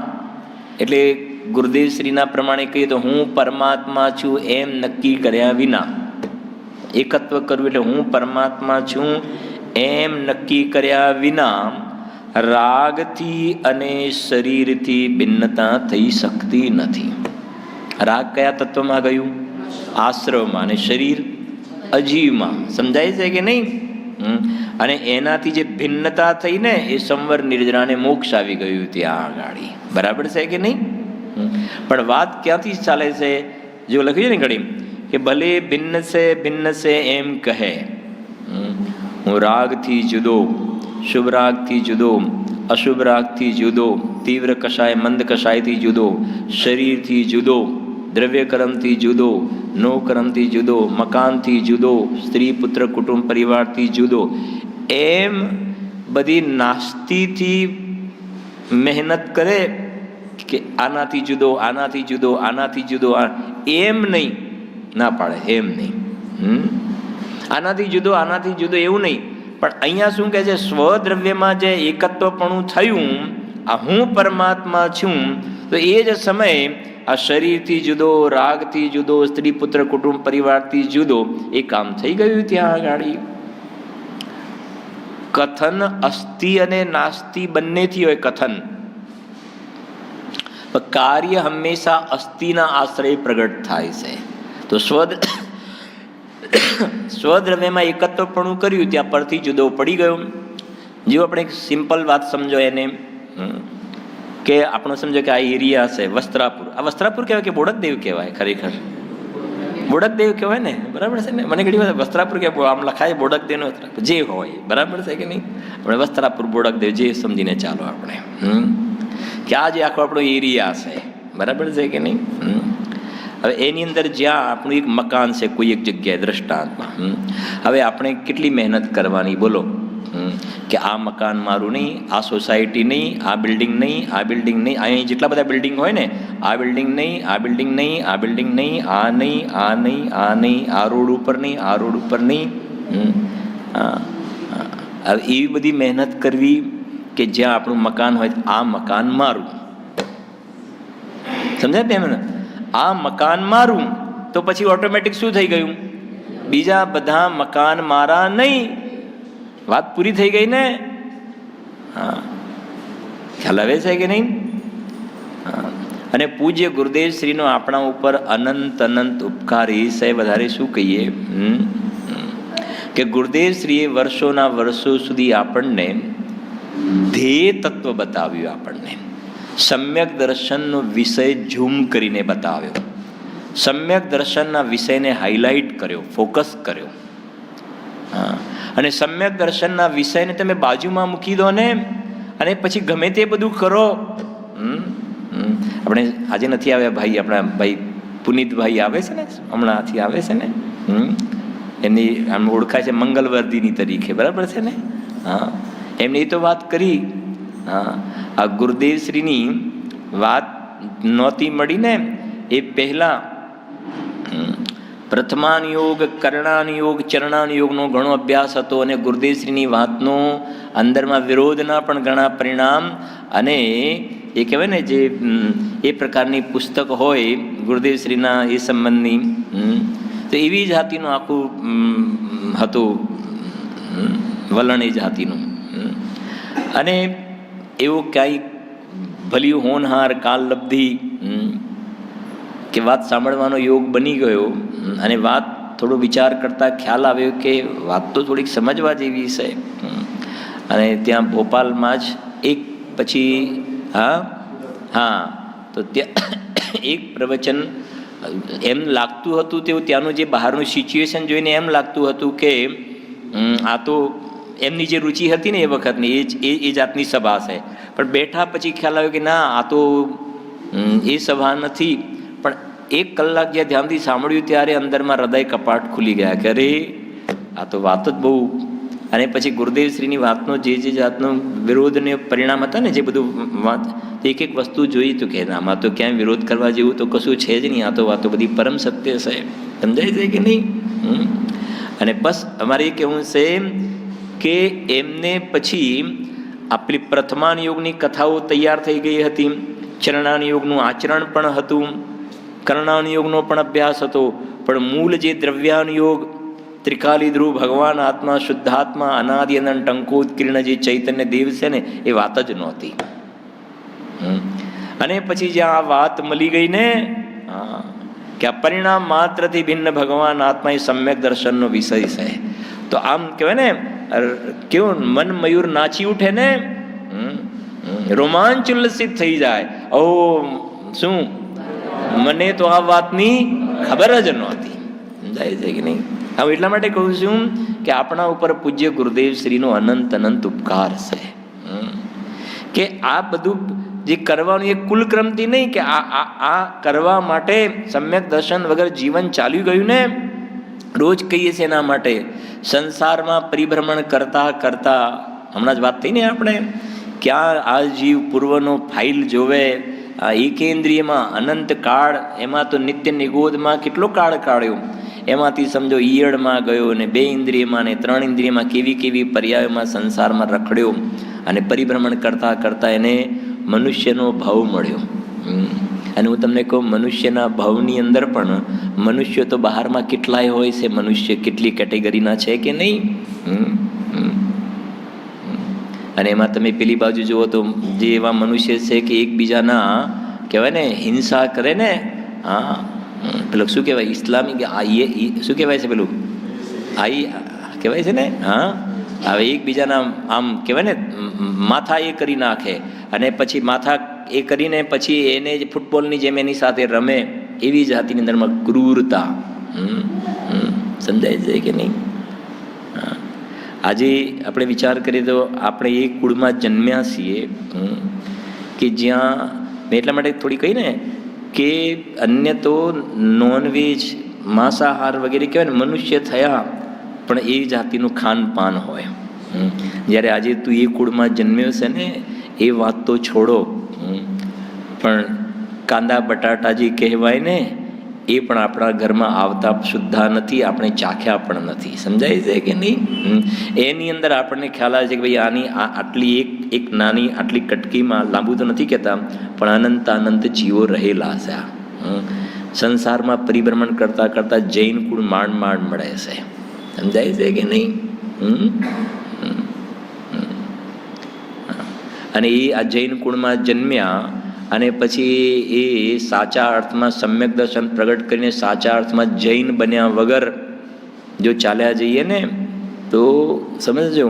Speaker 1: એટલે ગુરુદેવ શ્રીના પ્રમાણે કહીએ તો હું પરમાત્મા છું એમ નક્કી કર્યા વિના. એકત્વ કરવું એટલે હું પરમાત્મા છું એમ નક્કી કર્યા વિના રાગથી અને શરીરથી ભિન્નતા થઈ શકતી નથી. રાગ કયા તત્વમાં ગયું? આશ્રવમાં. અને શરીર અજીવમાં. સમજાય છે કે નહીં? અને એનાથી જે ભિન્નતા થઈ ને એ સંવર નિર્જરાને મોક્ષ આવી ગયું ત્યાં આગળ. બરાબર છે કે નહીં? પણ વાત ક્યાંથી ચાલે છે? જો લખ્યું છે ને ઘડી કે ભલે ભિન્ન છે એમ કહે, હું રાગથી જુદો, શુભ રાગથી જુદો, અશુભ રાગથી જુદો, તીવ્ર કષાય મંદ કષાયથી જુદો, શરીરથી જુદો, દ્રવ્ય કર્મથી જુદો, નો કર્મથી જુદો, મકાનથી જુદો, સ્ત્રી પુત્ર કુટુંબ પરિવારથી જુદો, એમ બધી નાસ્તીથી મહેનત કરે કે આનાથી જુદો, આનાથી જુદો, આનાથી જુદો, એમ નહીં, ના પાડે, એમ નહીં. આનાથી જુદો, આનાથી જુદો એવું નહીં. પણ અહીંયા શું કહે છે? સ્વદ્રવ્યમાં જે એકત્વપણું થયું, આ હું પરમાત્મા છું, તો એ જ સમયે આ શરીરથી જુદો, રાગથી જુદો, સ્ત્રી પુત્ર કુટુંબ પરિવારથી જુદો એ કામ થઈ ગયું ત્યાં આગળ. કથન અસ્થિ અને નાસ્તિ બંનેથી હોય કથન. કાર્ય હંમેશા અસ્થિના આશ્રય પ્રગટ થાય છે. તો સ્વદ્રવ્યમાં એકત્વપણું કર્યું, ત્યાં પરથી જુદો પડી ગયો. જો આપણે એક સિમ્પલ વાત સમજો એને, કે આપણો સમજો કે આ એરિયા છે વસ્ત્રાપુર. આ વસ્ત્રાપુર કહેવાય કે બોડકદેવ કહેવાય? ખરેખર બોડકદેવ કહેવાય ને, બરાબર છે ને? મને ઘણી વાર વસ્ત્રાપુર કે આમ લખાય બોડકદેવ નો, જે હોય, બરાબર છે કે નહીં? આપણે વસ્ત્રાપુર બોડકદેવ જે સમજીને ચાલો આપણે, કે આ જે આખો આપણો એરિયા છે, બરાબર છે કે નહીં? હવે એની અંદર જ્યાં આપણું એક મકાન છે કોઈ એક જગ્યાએ દ્રષ્ટાંતમાં, હવે આપણે કેટલી મહેનત કરવાની બોલો, કે આ મકાન મારું નહીં, આ સોસાયટી નહીં, આ બિલ્ડિંગ નહીં, આ બિલ્ડિંગ નહીં, અહીં જેટલા બધા બિલ્ડિંગ હોય ને, આ બિલ્ડિંગ નહીં, આ બિલ્ડિંગ નહીં, આ બિલ્ડિંગ નહીં, આ નહીં, આ નહીં, આ નહીં, આ રોડ ઉપર નહીં, આ રોડ ઉપર નહીં. એવી બધી મહેનત કરવી કે જ્યાં આપણું મકાન હોય આ મકાન મારું. સમજાય તેમ? આ મકાન મારું, તો પછી ઓટોમેટિક શું થઈ ગયું? બીજા બધા મકાન મારા નહીં. વાત પૂરી થઈ ગઈ ને? હા, ખ્યાલ આવે છે કે નહીં? અને પૂજ્ય ગુરુદેવ શ્રીનો આપણા ઉપર અનંત અનંત ઉપકાર એ છે. વધારે શું કહીએ કે ગુરુદેવ શ્રીએ વર્ષોના વર્ષો સુધી આપણને ધ્યેય તત્વ બતાવ્યું, આપણને સમ્યક દર્શનનો વિષય ઝૂમ કરીને બતાવ્યો, સમ્યક દર્શનના વિષયને હાઇલાઇટ કર્યો, ફોકસ કર્યો. અને સમ્યક દર્શનના વિષયને તમે બાજુમાં મૂકી દો ને, અને પછી ગમે તે બધું કરો. આપણે આજે નથી આવ્યા ભાઈ, આપણા ભાઈ પુનિતભાઈ આવે છે ને, હમણાંથી આવે છે ને, એમની આમ ઓળખાય છે મંગલવર્ધીની તરીકે, બરાબર છે ને? હા, એમને એ તો વાત કરી. હા, આ ગુરુદેવશ્રીની વાત નહોતી મળી ને એ પહેલાં પ્રથમાન યોગ, કરણાન યોગ, ચરણાન યોગનો ઘણો અભ્યાસ હતો, અને ગુરુદેવશ્રીની વાતનો અંદરમાં વિરોધના પણ ઘણા પરિણામ, અને એ કહેવાય ને જે એ પ્રકારની પુસ્તક હોય ગુરુદેવશ્રીના એ સંબંધની, તો એવી જાતિનું આખું હતું વલણ એ જાતિનું. અને એવું ક્યાંય ભલ્યું હોનહાર કાલલબ્ધિ કે વાત સાંભળવાનો યોગ બની ગયો, અને વાત થોડો વિચાર કરતાં ખ્યાલ આવ્યો કે વાત તો થોડીક સમજવા જેવી છે. અને ત્યાં ભોપાલમાં જ એક પછી તો ત્યાં એક પ્રવચન એમ લાગતું હતું, તેવું ત્યાંનું જે બહારનું સિચ્યુએશન જોઈને એમ લાગતું હતું કે આ તો એમની જે રુચિ હતી ને એ વખતની એ જાતની સભા છે. પણ બેઠા પછી ખ્યાલ આવ્યો કે ના, આ તો એ સભા નથી. પણ 1 કલાક જ્યાં ધ્યાનથી સાંભળ્યું ત્યારે અંદરમાં હૃદય કપાટ ખુલી ગયા કે અરે આ તો વાત જ બહુ. અને પછી ગુરુદેવશ્રીની વાતનો જે જાતનો વિરોધને પરિણામ હતા ને, જે બધું વાત એક એક વસ્તુ જોઈ તો કે આમાં તો ક્યાંય વિરોધ કરવા જેવું તો કશું છે જ નહીં, આ તો વાતો બધી પરમ સત્ય છે. સમજાય છે કે નહીં? અને બસ અમારે એ કહેવું છે કે એમને પછી આપણી પ્રથમાન યોગની કથાઓ તૈયાર થઈ ગઈ હતી, ચરણાન યોગનું આચરણ પણ હતું, કરણાન યોગનો પણ અભ્યાસ હતો, પણ મૂળ જે દ્રવ્યાન યોગ, ત્રિકાલી ધ્રુવ ભગવાન આત્મા શુદ્ધાત્મા અનાદિ અનંત ટંકોત્કીર્ણ જે ચૈતન્ય દેવ છે ને એ વાત જ નહોતી. અને પછી જ્યાં આ વાત મળી ગઈ ને કે અપરિણામ માત્રથી ભિન્ન ભગવાન આત્મા એ સમ્યક દર્શનનો વિષય છે, તો આમ કહેવાય ને કેવું મન મયુર નાચી ઉઠે ને, રોમાંચ ઉલ્લસિત થઈ જાય. ઓ શું મને તો આ વાતની ખબર જ નહોતી. સમજાય છે કે નહીં? હું એટલા માટે કહું છું કે આપણા ઉપર પૂજ્ય ગુરુદેવ શ્રીનો અનંત અનંત ઉપકાર છે કે આ બધું જે કરવાનું એ કુલક્રમથી નહીં કે આ કરવા માટે સમ્યક દર્શન વગર જીવન ચાલ્યું ગયું ને. રોજ કહીએ છીએ એના માટે સંસારમાં પરિભ્રમણ કરતા કરતા, હમણાં જ વાત થઈ ને આપણે, ક્યાં આ જીવ પૂર્વનો ફાઇલ જોવે, આ એકેન્દ્રિયમાં અનંત કાળ, એમાં તો નિત્ય નિગોદમાં કેટલો કાળ કાઢ્યો, એમાંથી સમજો ઈયળમાં ગયો ને 2 ઇન્દ્રિયમાં ને 3 ઇન્દ્રિયમાં કેવી કેવી પર્યાયોમાં સંસારમાં રખડ્યો, અને પરિભ્રમણ કરતાં કરતાં એને મનુષ્યનો ભાવ મળ્યો. અને હું તમને કહું, મનુષ્યના ભાવની અંદર પણ મનુષ્ય તો બહારમાં કેટલાય હોય છે, મનુષ્ય કેટલી કેટેગરીના છે કે નહીં. અને એમાં તમે પેલી બાજુ જુઓ તો જે એવા મનુષ્ય છે કે એકબીજાના કહેવાય ને હિંસા કરે ને, પેલું શું કહેવાય ઇસ્લામી શું કહેવાય છે, પેલું કહેવાય છે ને, હવે એકબીજાના આમ કહેવાય ને માથા એ કરી નાખે, અને પછી માથા એ કરીને પછી એને ફૂટબોલની જેમ એની સાથે રમે, એવી જાતિની અંદરમાં ક્રૂરતા. સમજાય છે કે નહીં? આજે આપણે વિચાર કરીએ તો આપણે એ કુળમાં જન્મ્યા છીએ કે જ્યાં, મેં એટલા માટે થોડી કહી ને કે અન્ય તો નોનવેજ માંસાહાર વગેરે કહેવાય ને, મનુષ્ય થયા પણ એ જાતિનું ખાનપાન હોય. જ્યારે આજે તું એ કુળમાં જન્મ્યો છે ને, એ વાત તો છોડો, પણ કાંદા બટાટા જે કહેવાય ને એ પણ આપણા ઘરમાં આવતા સુદ્ધા નથી, આપણે ચાખ્યા પણ નથી. સમજાય છે કે નહીં? એની અંદર આપણને ખ્યાલ આવે છે કે ભાઈ આની આટલી એક નાની આટલી કટકીમાં, લાંબુ તો નથી કહેતા, પણ અનંત અનંત જીવો રહેલા છે. સંસારમાં પરિભ્રમણ કરતાં કરતાં જૈન કુળ માંડ માંડ મળે છે. સમજાય છે કે નહીં? અને એ આ જૈન કુળમાં જન્મ્યા, અને પછી એ સાચા અર્થમાં સમ્યક દર્શન પ્રગટ કરીને સાચા અર્થમાં જૈન બન્યા વગર જો ચાલ્યા જઈએ ને તો સમજજો,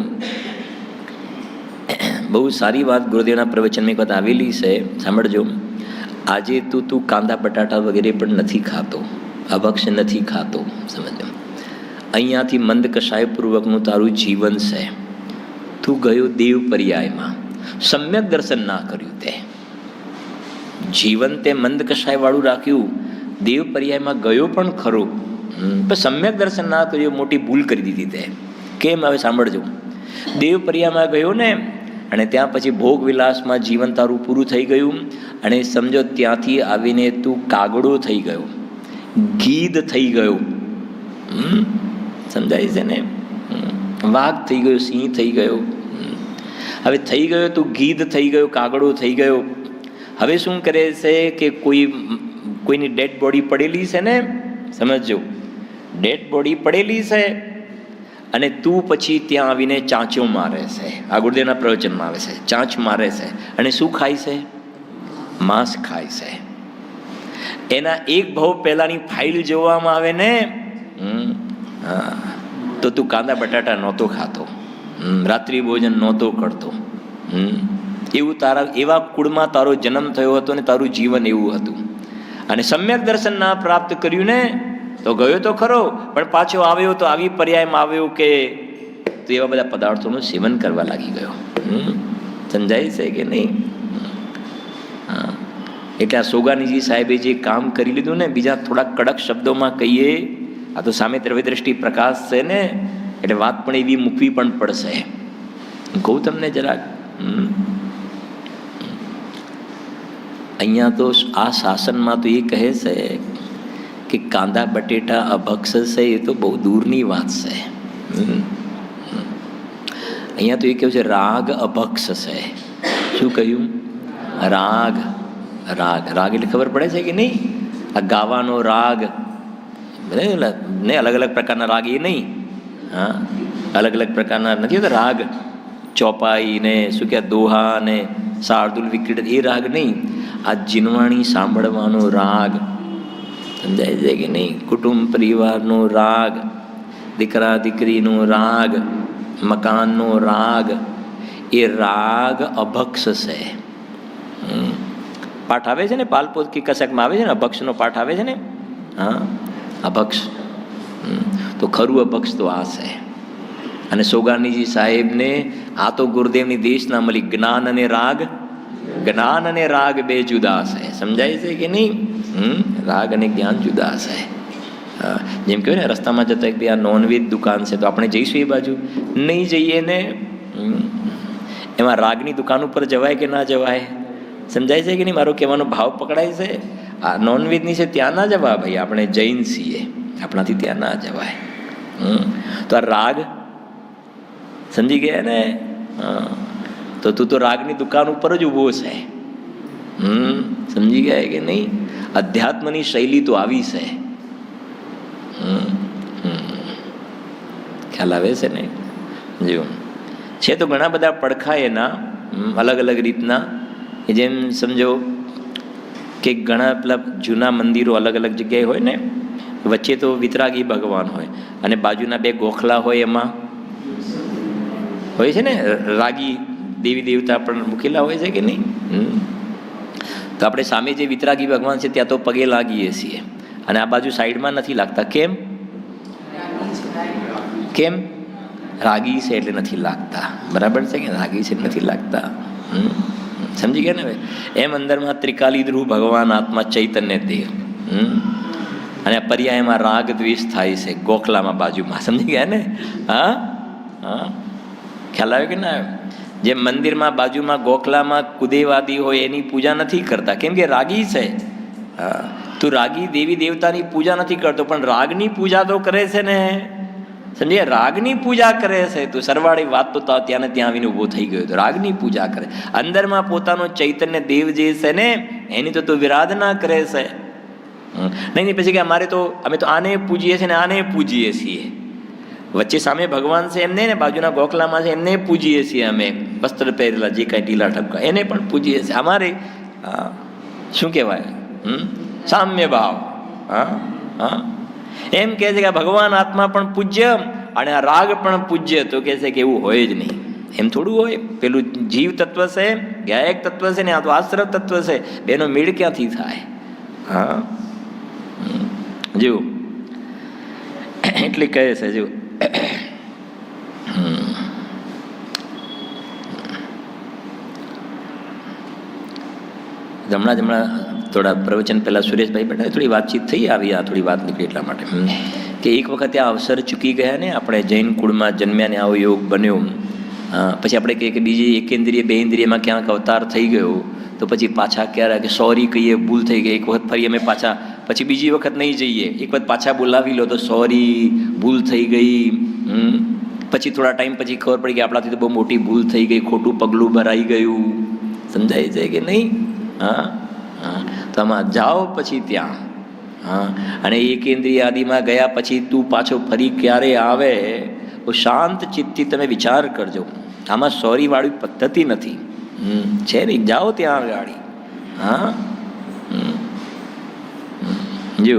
Speaker 1: બહુ સારી વાત ગુરુદેવના પ્રવચનમાં એક વાત આવેલી છે, સાંભળજો. આજે તું કાંદા બટાટા વગેરે પણ નથી ખાતો, અભક્ષ નથી ખાતો, સમજજો. અહીંયાથી મંદ કષાયપૂર્વકનું તારું જીવન છે. તું ગયો દેવ પર્યાયમાં, સમ્યક દર્શન ના કર્યું, તે જીવન તે મંદ કષાય વાળું રાખ્યું, દેવ પર્યાયમાં ગયો પણ ખરો, પણ સમ્યક દર્શન ના કર્યું, મોટી ભૂલ કરી દીધી તે. કેમ? હવે સાંભળજો. દેવ પર્યાયમાં ગયો ને, અને ત્યાં પછી ભોગ વિલાસમાં જીવન તારું પૂરું થઈ ગયું, અને સમજો ત્યાંથી આવીને તું કાગડો થઈ ગયો, ગીધ થઈ ગયો. સમજાય છે ને? વાઘ થઈ ગયો, સિંહ થઈ ગયો. હવે થઈ ગયો તું ગીધ થઈ ગયો, કાગડો થઈ ગયો. હવે શું કરે છે કે કોઈની ડેડ બોડી પડેલી છે ને, સમજો, ડેડ બોડી પડેલી છે, અને તું પછી ત્યાં આવીને ચાંચો મારે છે. આ ગુરુદેવના પ્રવચનમાં આવે છે, ચાંચ મારે છે, અને શું ખાય છે? માંસ ખાય છે. એના એક ભાવ પહેલાની ફાઇલ જોવામાં આવે ને, તો તું કાંદા બટાટા નહોતો ખાતો, રાત્રિ ભોજન નહોતો કરતો. એવું એવા કુળમાં તારો જન્મ થયો હતો ને તારું જીવન એવું હતું. અને સમ્યક દર્શન ના પ્રાપ્ત કર્યું ને તો ગયો તો ખરો, પણ પાછો આવ્યો તો આવી પર્યાયમાં આવ્યો કે તું એવા બધા પદાર્થોનું સેવન કરવા લાગી ગયો. સમજાય છે કે નહીં? એટલે આ સોગાનીજી સાહેબે જે કામ કરી લીધું ને, બીજા થોડા કડક શબ્દોમાં કહીએ, આ તો સામે દ્રવ્યદ્રષ્ટિ પ્રકાશ છે ને, એટલે વાત પણ એવી મૂકવી પણ પડશે. કહું તમને જરાક, અહીંયા તો આ શાસનમાં તો એ કહે છે કે કાંદા બટેટા અભક્ષ છે, એ તો બહુ દૂરની વાત છે. અહીંયા તો એ કહ્યું છે રાગ અભક્ષ છે. શું કહ્યું? રાગ. રાગ રાગ એટલે ખબર પડે છે કે નહીં? આ ગાવાનો રાગ ને, અલગ અલગ પ્રકારના રાગ એ નહીં, હા, અલગ અલગ પ્રકારના નથી હોતા રાગ, ચોપાઈ ને શું કહે દોહા ને શાર્દુલ વિક્રીડ, એ રાગ નહીં. આ જીનવાણી સાંભળવાનો રાગ, સમજાય છે કે નહીં? કુટુંબ પરિવારનો રાગ, દીકરા દીકરીનો રાગ, મકાનનો રાગ, એ રાગ અભક્ષ છે. પાઠ આવે છે ને પાલપોત કે કશાકમાં આવે છે ને, અભક્ષનો પાઠ આવે છે ને. હા, અભક્ષ. તો ખરું અભક્ષ તો આ છે. અને સોગાનીજી સાહેબને આ તો ગુરુદેવની દેશના મળી. જ્ઞાન અને રાગ, જ્ઞાન અને રાગ બે જુદા છે. સમજાય છે કે નહીં? રાગ અને જ્ઞાન જુદા છે. જેમ કહેવાય ને રસ્તામાં જતા કે આ નોનવેજ દુકાન છે તો આપણે જઈશું એ બાજુ? નહીં જઈએ ને. એમાં રાગની દુકાન ઉપર જવાય કે ના જવાય? સમજાય છે કે નહીં? મારો કહેવાનો ભાવ પકડાય છે? આ નોનવેજની છે ત્યાં ના જવા ભાઈ, આપણે જૈન છીએ, આપણાથી ત્યાં ના જવાય. તો આ રાગ સમજી ગયા ને? તો તું તો રાગની દુકાન ઉપર જ ઊભો છે. સમજી ગયા કે નહીં? અધ્યાત્મની શૈલી તો આવી છે. ખ્યાલ આવે છે ને? જો છે તો ઘણા બધા પડખા એના અલગ અલગ રીતના. જેમ સમજો કે ઘણા પેલા જૂના મંદિરો અલગ અલગ જગ્યાએ હોય ને, વચ્ચે તો વિતરાગી ભગવાન હોય અને બાજુના બે ગોખલા હોય, એમાં હોય છે ને રાગી દેવી દેવતા પણ મૂકેલા હોય છે કે નહીં? તો આપણે સામે જે વિતરાગી ભગવાન છે ત્યાં તો પગે લાગીએ છીએ અને આ બાજુ સાઈડમાં નથી લાગતા. કેમ? કેમ? રાગી છે એટલે નથી લાગતા. બરાબર છે કે રાગી છે નથી લાગતા? સમજી ગયા ને? હવે એમ અંદરમાં ત્રિકાલી ધ્રુવ ભગવાન આત્મા ચૈતન્ય દેવ, અને પર્યાયમાં રાગ દ્વેષ થાય છે ગોખલામાં બાજુમાં. સમજી ગયા ને? હા હા, ખ્યાલ આવે કે ના? જેમ મંદિરમાં બાજુમાં ગોખલામાં કુદેવાદી હોય એની પૂજા નથી કરતા, કેમ કે રાગી છે. હા, તું રાગી દેવી દેવતાની પૂજા નથી કરતો પણ રાગની પૂજા તો કરે છે ને. સમજે? રાગની પૂજા કરે છે. તું સરવાળી વાત તો ત્યાં ને ત્યાં આવીને ઊભો થઈ ગયો. તો રાગની પૂજા કરે. અંદરમાં પોતાનો ચૈતન્ય દેવ જે છે ને એની તો તું વિરાધના કરે છે. નહીં પછી કે અમારે તો અમે તો આને પૂજીએ છીએ ને આને પૂજીએ છીએ. વચ્ચે સામે ભગવાન છે એમને ને બાજુના ગોખલામાં છે એમને પૂજીએ છીએ. અમે વસ્ત્ર પહેરેલા જે કાંઈ ઢીલા ઠપકા એને પણ પૂજીએ છીએ. અમારે શું કહેવાય? સામ્ય ભાવ. હા હા, એમ કહે છે કે ભગવાન આત્મા પણ પૂજ્ય અને આ રાગ પણ પૂજ્ય. તો કહે છે કે એવું હોય જ નહીં. એમ થોડું હોય? પેલું જીવ તત્વ છે, ગાયક તત્વ છે ને આ તો આશ્રવ તત્વ છે. બેનો મેળ ક્યાંથી થાય? હા, જો એટલે કહે છે જો હમણાં થોડા પ્રવચન પહેલાં સુરેશભાઈ બેઠા, થોડી વાતચીત થઈ આવી, આ થોડી વાત નીકળી એટલા માટે કે એક વખત આ અવસર ચૂકી ગયા ને, આપણે જૈન કુળમાં જન્મ્યા ને આવો યોગ બન્યો. પછી આપણે કહીએ કે બીજી એકેન્દ્રિય બે ઇન્દ્રિયમાં ક્યાંક અવતાર થઈ ગયો તો પછી પાછા ક્યારે કે સોરી કહીએ, ભૂલ થઈ ગઈ. એક વખત ફરી અમે પાછા, પછી બીજી વખત નહીં જઈએ, એક વખત પાછા બોલાવી લો તો સોરી ભૂલ થઈ ગઈ. પછી થોડા ટાઈમ પછી ખબર પડી કે આપણાથી તો બહુ મોટી ભૂલ થઈ ગઈ, ખોટું પગલું ભરાઈ ગયું. સમજાય છે કે નહીં? હા હા, તમે જાઓ પછી ત્યાં. હા, અને એકેન્દ્રિય આદિમાં ગયા પછી તું પાછો ફરી ક્યારે આવે તો શાંત ચિત્તથી તમે વિચાર કરજો. આમાં સોરી વાળી પદ્ધતિ નથી. છે નહીં, જાઓ ત્યાં ગાડી. હા જો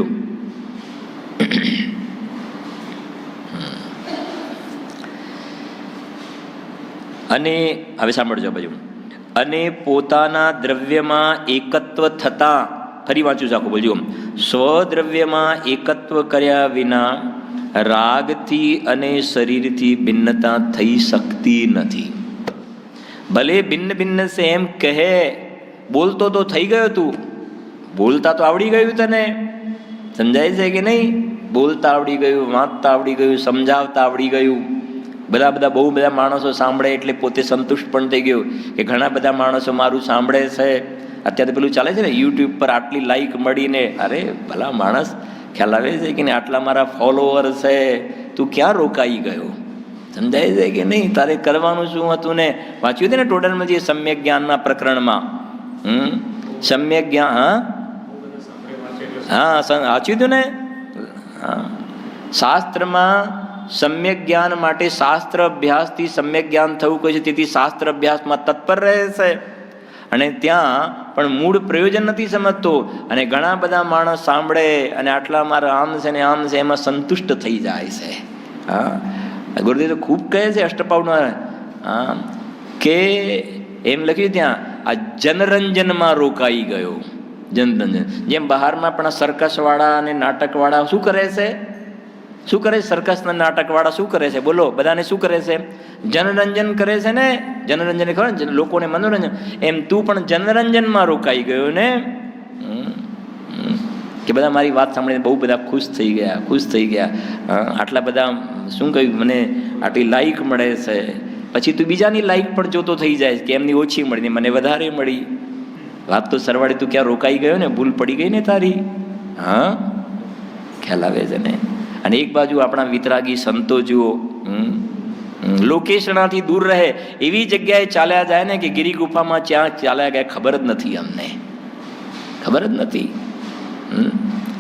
Speaker 1: અને હવે સાંભળજો બાજુ. અને પોતાના દ્રવ્યમાં એકત્વ થતા, ફરી વાંચું છું આખું બોલજો. સ્વદ્રવ્યમાં એકત્વ કર્યા વિના રાગથી અને શરીરથી ભિન્નતા થઈ શકતી નથી. ભલે ભિન્ન ભિન્ન છે એમ કહે, બોલતો તો થઈ ગયો તું, બોલતા તો આવડી ગયું તને. સમજાય છે કે નહીં? બોલતા આવડી ગયું, વાંચતા આવડી ગયું, સમજાવતા આવડી ગયું. બધા બહુ બધા માણસો સાંભળે એટલે પોતે સંતુષ્ટ પણ થઈ ગયો કે ઘણા બધા માણસો મારું સાંભળે છે. અત્યારે પેલું ચાલે છે ને યુટ્યુબ પર, આટલી લાઈક મળીને, અરે ભલા માણસ, ખ્યાલ આવે છે કે નહીં? આટલા મારા ફોલોવર છે, તું ક્યાં રોકાઈ ગયો? સમજાય છે કે નહીં? તારે કરવાનું શું હતું ને? વાંચ્યું હતું ને ટોટલમાં જે સમ્યક જ્ઞાનના પ્રકરણમાં. સમ્યક જ્ઞાન, હા વાંચ્યું હતું ને? હા, શાસ્ત્રમાં સમ્યક જ્ઞાન માટે શાસ્ત્ર અભ્યાસથી સમ્યક જ્ઞાન થવું કહે છે, તેથી શાસ્ત્ર અભ્યાસમાં તત્પર રહે છે. અને ત્યાં પણ મૂળ પ્રયોજન નથી સમજતો. અને ઘણા બધા માણસ સાંભળે અને આટલા મારા આમ છે ને આમ છે એમાં સંતુષ્ટ થઈ જાય છે. હા, ગુરુદેવ તો ખૂબ કહે છે અષ્ટપાવમાં, હા, કે એમ લખ્યું ત્યાં આ જનરંજનમાં રોકાઈ ગયો. જનરંજન જેમ બહારમાં પણ સર્કસવાળા અને નાટકવાળા શું કરે છે? શું કરે? સર્કસના નાટકવાળા શું કરે છે? બોલો, બધાને શું કરે છે? જનરંજન કરે છે ને. જનરંજન ખબર ને, લોકોને મનોરંજન. એમ તું પણ જનરંજનમાં રોકાઈ ગયો ને, કે બધા મારી વાત સાંભળીને બહુ બધા ખુશ થઈ ગયા. આટલા બધા શું કહ્યું, મને આટલી લાઈક મળે છે. પછી તું બીજાની લાઈક પણ જોતો થઈ જાય કે એમની ઓછી મળી ને મને વધારે મળી. વાત તો સરવાળે તું ક્યાં રોકાઈ ગયો ને, ભૂલ પડી ગઈ ને તારી. હા, ખ્યાલ આવે છે ને. અને એક બાજુ આપણા વિતરાગી સંતો જુઓ, લોકેશનાથી દૂર રહે એવી જગ્યાએ ચાલ્યા જાય ને કે ગિરી ગુફામાં ક્યાં ચાલ્યા ગયા ખબર જ નથી, અમને ખબર જ નથી.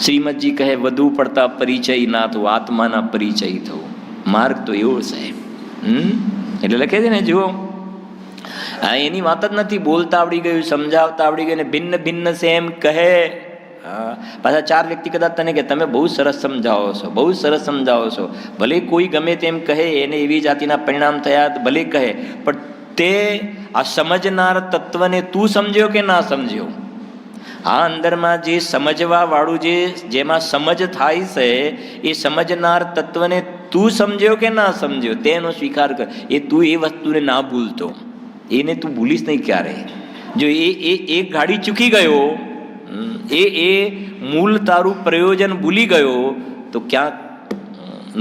Speaker 1: શ્રીમદજી કહે વધુ પડતા પરિચય ના થવું, આત્માના પરિચય થવું. માર્ગ તો એવો છે. એટલે લખે છે ને, જુઓ, હા, એની વાત જ નથી. બોલતા આવડી ગયું, સમજાવતા આવડી ગયું, ને ભિન્ન ભિન્ન છે એમ કહે. પાછા 4 વ્યક્તિ કદાચ તને કે તમે બહુ સરસ સમજાવો છો, બહુ સરસ સમજાવો છો. ભલે કોઈ ગમે તેમ કહે, એને એવી જાતિના પરિણામ થયા ભલે કહે, પણ તે આ સમજનાર તત્વને તું સમજ્યો કે ના સમજ્યો? આ અંદરમાં જે સમજવા વાળું, જેમાં સમજ થાય છે, એ સમજનાર તત્વને તું સમજ્યો કે ના સમજ્યો તેનો સ્વીકાર કર. એ તું એ વસ્તુને ના ભૂલતો, એને તું ભૂલીશ નહીં ક્યારે. જો એ ગાડી ચૂકી ગયો, એ મૂળ તારું પ્રયોજન ભૂલી ગયો, તો ક્યાંક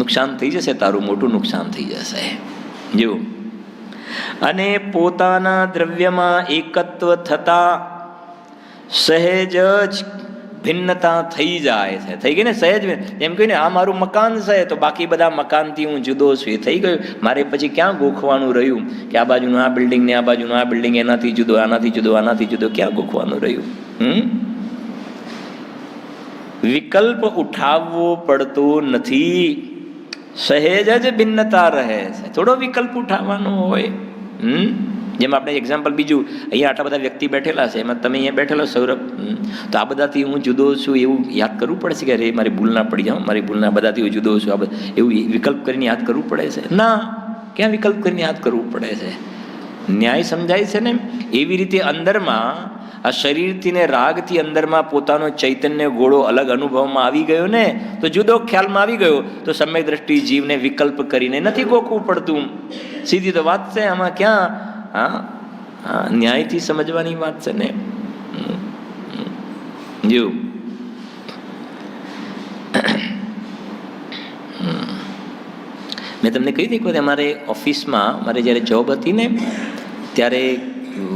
Speaker 1: નુકસાન થઈ જશે, તારું મોટું નુકસાન થઈ જશે. જો, અને પોતાના દ્રવ્યમાં એકત્વ થતા સહેજ જ ભિન્નતા થઈ જાય છે. થઈ ગઈ ને સહેજ. એમ કહ્યું ને, આ મારું મકાન છે તો બાકી બધા મકાનથી હું જુદો છું, એ થઈ ગયું. મારે પછી ક્યાં ગોખવાનું રહ્યું કે આ બાજુનું આ બિલ્ડિંગ ને આ બાજુનું આ બિલ્ડિંગ એનાથી જુદો, આનાથી જુદો, આનાથી જુદો, ક્યાં ગોખવાનું રહ્યું? વિકલ્પ ઉઠાવવો પડતો નથી, સહેજ જ ભિન્નતા રહે છે. થોડો વિકલ્પ ઉઠાવવાનો હોય. જેમ આપણે એક્ઝામ્પલ બીજું, અહીંયા આટલા બધા વ્યક્તિ બેઠેલા છે, એમાં તમે અહીંયા બેઠેલો સૌરભ, તો આ બધાથી હું જુદો છું એવું યાદ કરવું પડે છે કે અરે મારી ભૂલ ના પડી જાઉં, મારી ભૂલના બધાથી હું જુદો છું, આ બધા એવું વિકલ્પ કરીને યાદ કરવું પડે છે? ના, ક્યાં વિકલ્પ કરીને યાદ કરવું પડે છે? ન્યાય સમજાય છે ને. એવી રીતે અંદરમાં આ શરીરથી ને રાગથી અંદરમાં પોતાનો ચૈતન્ય ગોળો અલગ અનુભવમાં આવી ગયો ને, તો જુદો ખ્યાલમાં આવી ગયો, તો સમ્યક દ્રષ્ટિ જીવને વિકલ્પ કરીને નથી ગોખવું પડતું. સીધી તો વાત છે આમાં. ક્યાં? હા, ન્યાયથી સમજવાની વાત છે ને. જો, મેં તમને કહી દીધું કે અમારે ઓફિસમાં મારે જ્યારે જોબ હતી ને, ત્યારે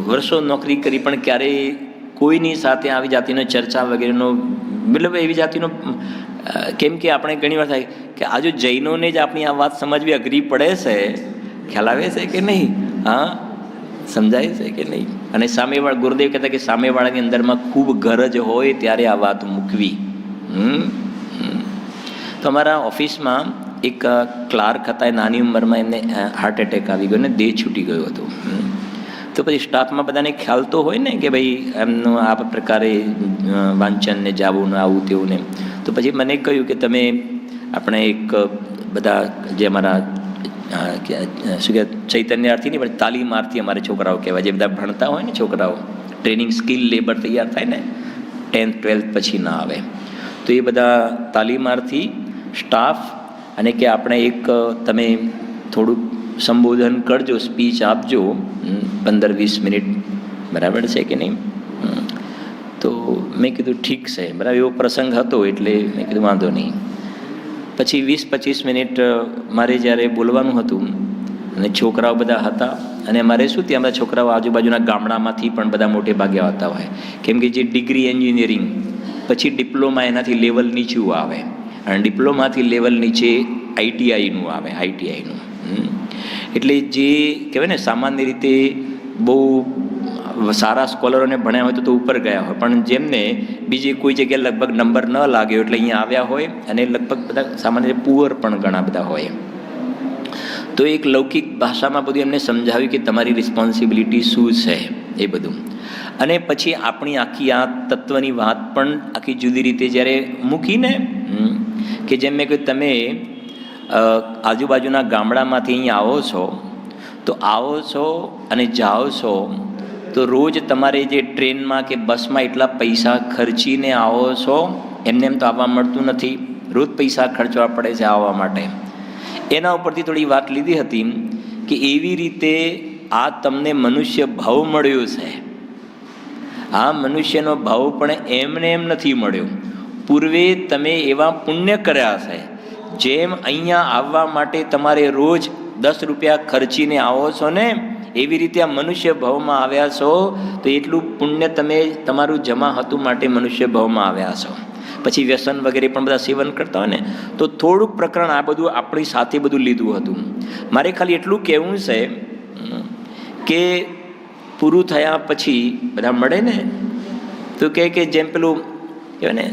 Speaker 1: વર્ષો નોકરી કરી, પણ ક્યારેય કોઈની સાથે આવી જાતિનો ચર્ચા વગેરેનો, મતલબ એવી જાતિનો, કેમ કે આપણે ઘણી વાર થાય કે આજુ જૈનોને જ આપણી આ વાત સમજવી અઘરી પડે છે. ખ્યાલ આવે છે કે નહીં? હા, સમજાય છે કે નહીં? અને સામેવાળા ગુરુદેવ કહેતા કે સામેવાળાની અંદરમાં ખૂબ ગરજ હોય ત્યારે આ વાત મૂકવી. તો અમારા ઓફિસમાં એક ક્લાર્ક હતા, એ નાની ઉંમરમાં એમને હાર્ટ એટેક આવી ગયો ને દેહ છૂટી ગયો હતો. તો પછી સ્ટાફમાં બધાને ખ્યાલ તો હોય ને કે ભાઈ એમનું આ પ્રકારે વાંચન ને જાવું ને આવું તેવું ને. તો પછી મને કહ્યું કે તમે આપણે એક બધા જે અમારા શું કહે ચૈતન્યાર્થી નહીં પણ તાલીમાર્થી અમારે છોકરાઓ કહેવાય, જે બધા ભણતા હોય ને છોકરાઓ, ટ્રેનિંગ સ્કિલ લેબર તૈયાર થાય ને 10th 12th પછી ના આવે, તો એ બધા તાલીમાર્થી સ્ટાફ, અને કે આપણે એક તમે થોડુંક સંબોધન કરજો, સ્પીચ આપજો 15-20 મિનિટ, બરાબર છે કે નહીં? તો મેં કીધું ઠીક છે, બરાબર. એવો પ્રસંગ હતો એટલે મેં કીધું વાંધો નહીં. પછી 20-25 મિનિટ મારે જ્યારે બોલવાનું હતું, અને છોકરાઓ બધા હતા, અને મારે શું ત્યાં બધા છોકરાઓ આજુબાજુના ગામડામાંથી પણ બધા મોટે ભાગે આવતા હોય, કેમ કે જે ડિગ્રી એન્જિનિયરિંગ પછી ડિપ્લોમા એનાથી લેવલ નીચું આવે, અને ડિપ્લોમાથી લેવલ નીચે આઈટીઆઈનું આવે, આઈટીઆઈનું. એટલે જે કહેવાય ને સામાન્ય રીતે બહુ સારા સ્કોલરોને ભણ્યા હોય તો ઉપર ગયા હોય, પણ જેમને બીજી કોઈ જગ્યાએ લગભગ નંબર ન લાગ્યો એટલે અહીંયા આવ્યા હોય, અને લગભગ બધા સામાન્ય રીતે પુઅર પણ ઘણા બધા હોય. તો એક લૌકિક ભાષામાં બધું એમને સમજાવ્યું કે તમારી રિસ્પોન્સિબિલિટી શું છે એ બધું. અને પછી આપણી આખી આ તત્વની વાત પણ આખી જુદી રીતે જ્યારે મૂકીને કે જેમ મેં કહ્યું, તમે આજુબાજુના ગામડામાંથી અહીં આવો છો, તો આવો છો અને જાઓ છો તો રોજ તમારે જે ટ્રેનમાં કે બસમાં એટલા પૈસા ખર્ચીને આવો છો, એમને એમ તો આવવા મળતું નથી, રોજ પૈસા ખર્ચવા પડે છે આવવા માટે. એના ઉપરથી થોડી વાત લીધી હતી કે એવી રીતે આ તમને મનુષ્ય ભાવ મળ્યો છે. આ મનુષ્યનો ભાવ પણ એમને એમ નથી મળ્યો. પૂર્વે તમે એવા પુણ્ય કર્યા છે, જેમ અહીંયા આવવા માટે તમારે રોજ 10 રૂપિયા ખર્ચીને આવો છો ને, એવી રીતે આ મનુષ્ય ભાવમાં આવ્યા છો તો એટલું પુણ્ય તમે તમારું જમા હતું માટે મનુષ્ય ભાવમાં આવ્યા છો. પછી વ્યસન વગેરે પણ બધા સેવન કરતા હોય ને, તો થોડુંક પ્રકરણ આ બધું આપણી સાથે બધું લીધું હતું. મારે ખાલી એટલું કહેવું છે કે પૂરું થયા પછી બધા મળે ને તો કે જેમ પેલું કહેવાય ને,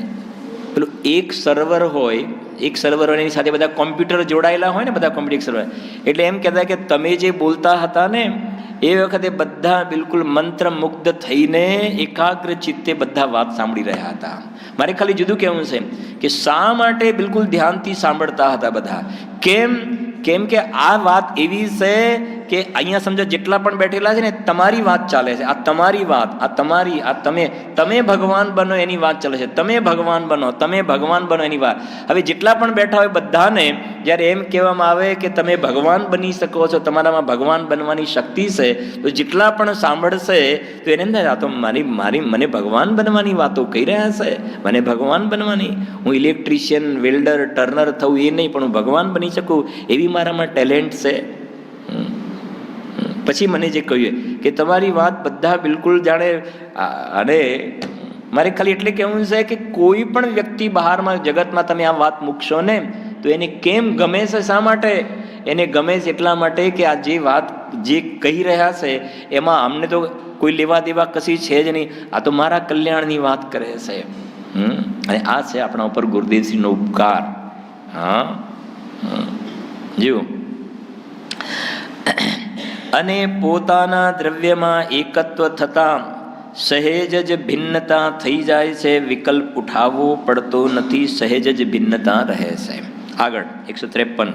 Speaker 1: પેલું એક સર્વર હોય, એક સર્વર હોય એની સાથે બધા કોમ્પ્યુટર જોડાયેલા હોય ને, બધા કોમ્પ્યુટર સર્વર, એટલે એમ કહેતા કે તમે જે બોલતા હતા ને એ વખતે બધા બિલકુલ મંત્રમુગ્ધ થઈને એકાગ્ર ચિત્તે બધા વાત સાંભળી રહ્યા હતા. મારે ખાલી જુદું કહેવું છે કે શા માટે બિલકુલ ધ્યાનથી સાંભળતા હતા બધા. કેમ કે આ વાત એવી છે કે અહીંયા સમજો જેટલા પણ બેઠેલા છે ને, તમારી વાત ચાલે છે. આ તમારી વાત, આ તમારી, આ તમે ભગવાન બનો એની વાત ચાલે છે. તમે ભગવાન બનો, તમે ભગવાન બનો એની વાત. હવે જેટલા પણ બેઠા હોય બધાને જ્યારે એમ કહેવામાં આવે કે તમે ભગવાન બની શકો છો, તમારામાં ભગવાન બનવાની શક્તિ છે, તો જેટલા પણ સાંભળશે તો એને એમ થાય આ તો મને ભગવાન બનવાની વાતો કહી રહ્યા છે, મને ભગવાન બનવાની, હું ઇલેક્ટ્રિશિયન, વેલ્ડર, ટર્નર થવું એ નહીં, પણ હું ભગવાન બની શકું એવી મારામાં ટેલેન્ટ છે. પછી મને જે કહ્યું કે તમારી વાત બધા બિલકુલ જાણે, અને મારે ખાલી એટલે કહેવું છે કે કોઈ પણ વ્યક્તિ બહારમાં જગતમાં તમે આ વાત મૂકશો ને તો એને કેમ ગમે છે, શા માટે એને ગમે છે? એટલા માટે કે આ જે વાત જે કહી રહ્યા છે એમાં અમને તો કોઈ લેવા દેવા કશી છે જ નહીં, આ તો મારા કલ્યાણની વાત કરે છે. અને આ છે આપણા ઉપર ગુરુદેવશ્રીનો ઉપકાર. હા, જીવો. અને પોતાના દ્રવ્યમાં એકત્વ થતાં સહેજ જ ભિન્નતા થઈ જાય છે, વિકલ્પ ઉઠાવવો પડતો નથી, સહેજ જ ભિન્નતા રહે છે. આગળ 153.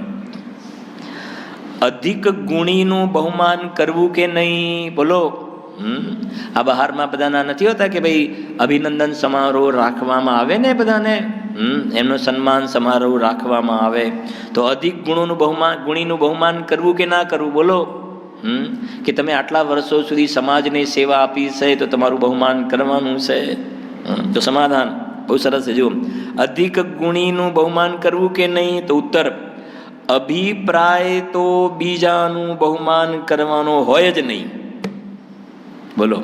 Speaker 1: અધિક ગુણીનું બહુમાન કરવું કે નહીં? બોલો. આ બહારમાં બધાના નથી હોતા કે ભાઈ અભિનંદન સમારોહ રાખવામાં આવે ને, બધાને એમનો સન્માન સમારોહ રાખવામાં આવે, તો અધિક ગુણીનું બહુમાન કરવું કે ના કરવું? બોલો. કે તમે આટલા વર્ષો સુધી સમાજને સેવા આપી છે તો તમારું બહુમાન કરવાનું છે. તો સમાધાન બહુ સરસ છે. જો અધિક ગુણીનું બહુમાન કરવું કે નહીં, તો ઉત્તર અભિપ્રાય તો બીજાનું બહુમાન કરવાનો હોય જ નહીં. બોલો.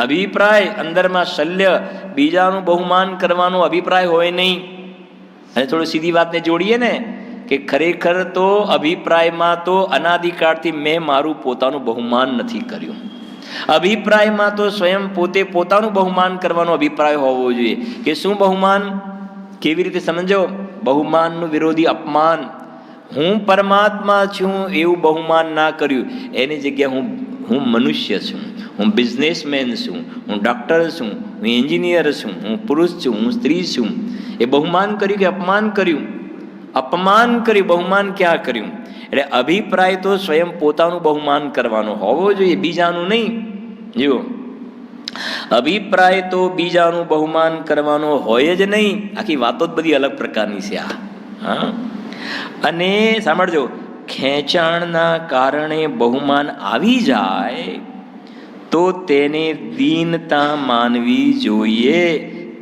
Speaker 1: અભિપ્રાય અંદરમાં શલ્ય, બીજાનું બહુમાન કરવાનો અભિપ્રાય હોય નહીં. અને થોડું સીધી વાતને જોડીએ ને કે ખરેખર તો અભિપ્રાયમાં તો અનાદિકાળથી મેં મારું પોતાનું બહુમાન નથી કર્યું. અભિપ્રાયમાં તો સ્વયં પોતે પોતાનું બહુમાન કરવાનો અભિપ્રાય હોવો જોઈએ. કે શું બહુમાન? કેવી રીતે સમજો? બહુમાનનું વિરોધી અપમાન. હું પરમાત્મા છું એવું બહુમાન ના કર્યું, એની જગ્યાએ હું મનુષ્ય છું, હું બિઝનેસમેન છું, હું ડૉક્ટર છું, હું એન્જિનિયર છું, હું પુરુષ છું, હું સ્ત્રી છું, એ બહુમાન કર્યું કે અપમાન કર્યું? અપમાન કર્યું, બહુમાન ક્યાં કર્યું? એટલે અભિપ્રાય તો સ્વયં પોતાનું બહુમાન કરવાનો હોવો જોઈએ, બીજાનું નહીં. જો અભિપ્રાય તો બીજાનું બહુમાન કરવાનો હોય જ નહીં. આખી વાતો જ બધી અલગ પ્રકારની છે આ. હા, અને સાંભળજો, ખેંચાણના કારણે બહુમાન આવી જાય તો તેને દીનતા માનવી જોઈએ,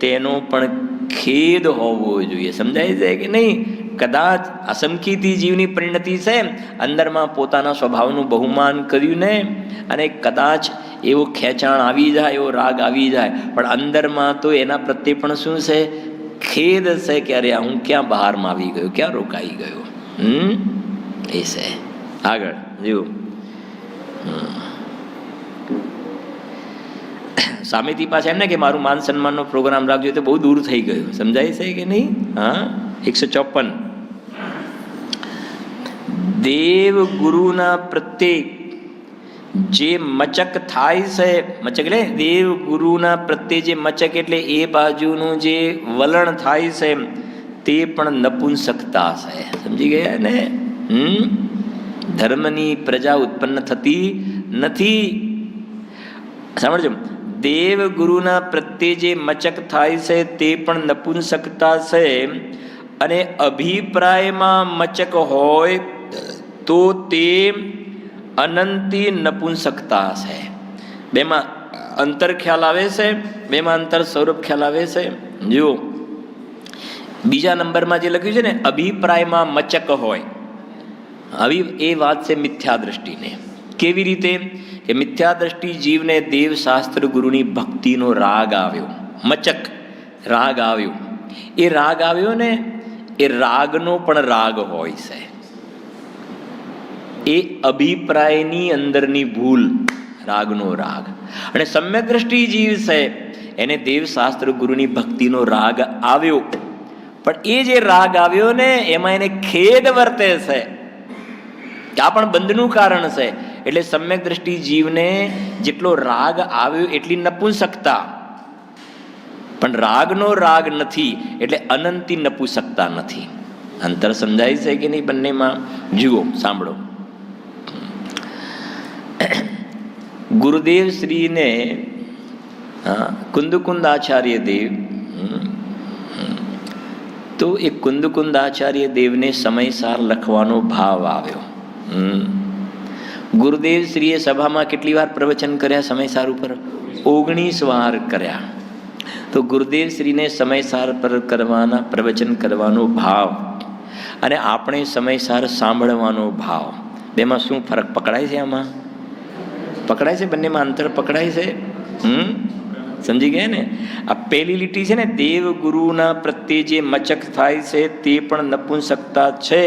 Speaker 1: તેનો પણ ખેદ હોવો જોઈએ. સમજાય છે કે નહીં? કદાચ અસંખ્યથી જીવની પરિણતિ છે, અંદરમાં પોતાના સ્વભાવનું બહુમાન કર્યું ને, અને કદાચ એવો ખેંચાણ આવી જાય, એવો રાગ આવી જાય, પણ અંદરમાં તો એના પ્રત્યે પણ શું છે? ખેદ છે કે અરે હું ક્યાં બહારમાં આવી ગયો, ક્યાં રોકાઈ ગયો. એ છે. આગળ જો સામેથી પાછા એમ ને કે મારું માન સન્માનનો પ્રોગ્રામ રાખજો, તો બહુ દૂર થઈ ગયું. સમજાય છે કે નહીં? હા. 154. દેવ ગુરુના પ્રત્યે જે મચક થાય છે, મચક એટલે દેવ ગુરુના પ્રત્યે જે મચક એટલે એ બાજુનું જે વલણ થાય છે તે પણ નપુંસકતા છે. સમજી ગયા ને? ધર્મની પ્રજા ઉત્પન્ન થતી નથી. સાંભળજો, દેવ ગુરુના પ્રત્યે જે મચક થાય છે તે પણ નપુંસકતા છે, અને અભિપ્રાયમાં મચક હોય તો તે અનંતી નપુંસકતા છે. બેમાં અંતર ખ્યાલ આવે છે, બેમાં અંતર સ્વરૂપ ખ્યાલ આવે છે. જુઓ, બીજા નંબરમાં જે લખ્યું છે ને, અભિપ્રાયમાં મચક હોય, આવી એ વાત છે મિથ્યા દ્રષ્ટિને. કેવી રીતે કે મિથ્યા દ્રષ્ટિ જીવને દેવશાસ્ત્ર ગુરુની ભક્તિનો રાગ આવ્યો, મચક રાગ આવ્યો. એ રાગ આવ્યો ને, એ રાગનો પણ રાગ હોય છે. એ અભિપ્રાયની અંદરની ભૂલ, રાગનો રાગ. અને સમ્યક દ્રષ્ટિ જીવ છે એને દેવશાસ્ત્ર ગુરુની ભક્તિનો રાગ આવ્યો, પણ એ જે રાગ આવ્યો ને એમાં એને ખેદ વર્તે છે કે આ પણ બંધનું કારણ છે. એટલે સમ્યક દ્રષ્ટિ જીવને જેટલો રાગ આવ્યો એટલી નપુંસકતા, પણ રાગનો રાગ નથી એટલે અનંતી નપુંસકતા નથી. અંતર સમજાય છે કે નહીં બંનેમાં? જુઓ, સાંભળો. ગુરુદેવ શ્રીને કુંદકુંદ આચાર્ય દેવ, તો એ કુંદકુંદ આચાર્ય દેવને સમયસાર લખવાનો ભાવ આવ્યો. ગુરુદેવ શ્રીએ સભામાં કેટલી વાર પ્રવચન કર્યા સમયસાર ઉપર? 19 વાર કર્યા. તો ગુરુદેવ શ્રીને સમયસાર પર કરવાના પ્રવચન કરવાનો ભાવ અને આપણે સમયસાર સાંભળવાનો ભાવ, બેમાં શું ફરક પકડાય છે? આમાં પકડાય છે? બંનેમાં અંતર પકડાય છે? સમજી ગયા ને? આ પહેલી લીટી છે ને, દેવ ગુરુના પ્રત્યે જે મચક થાય છે તે પણ નપુંસકતા છે,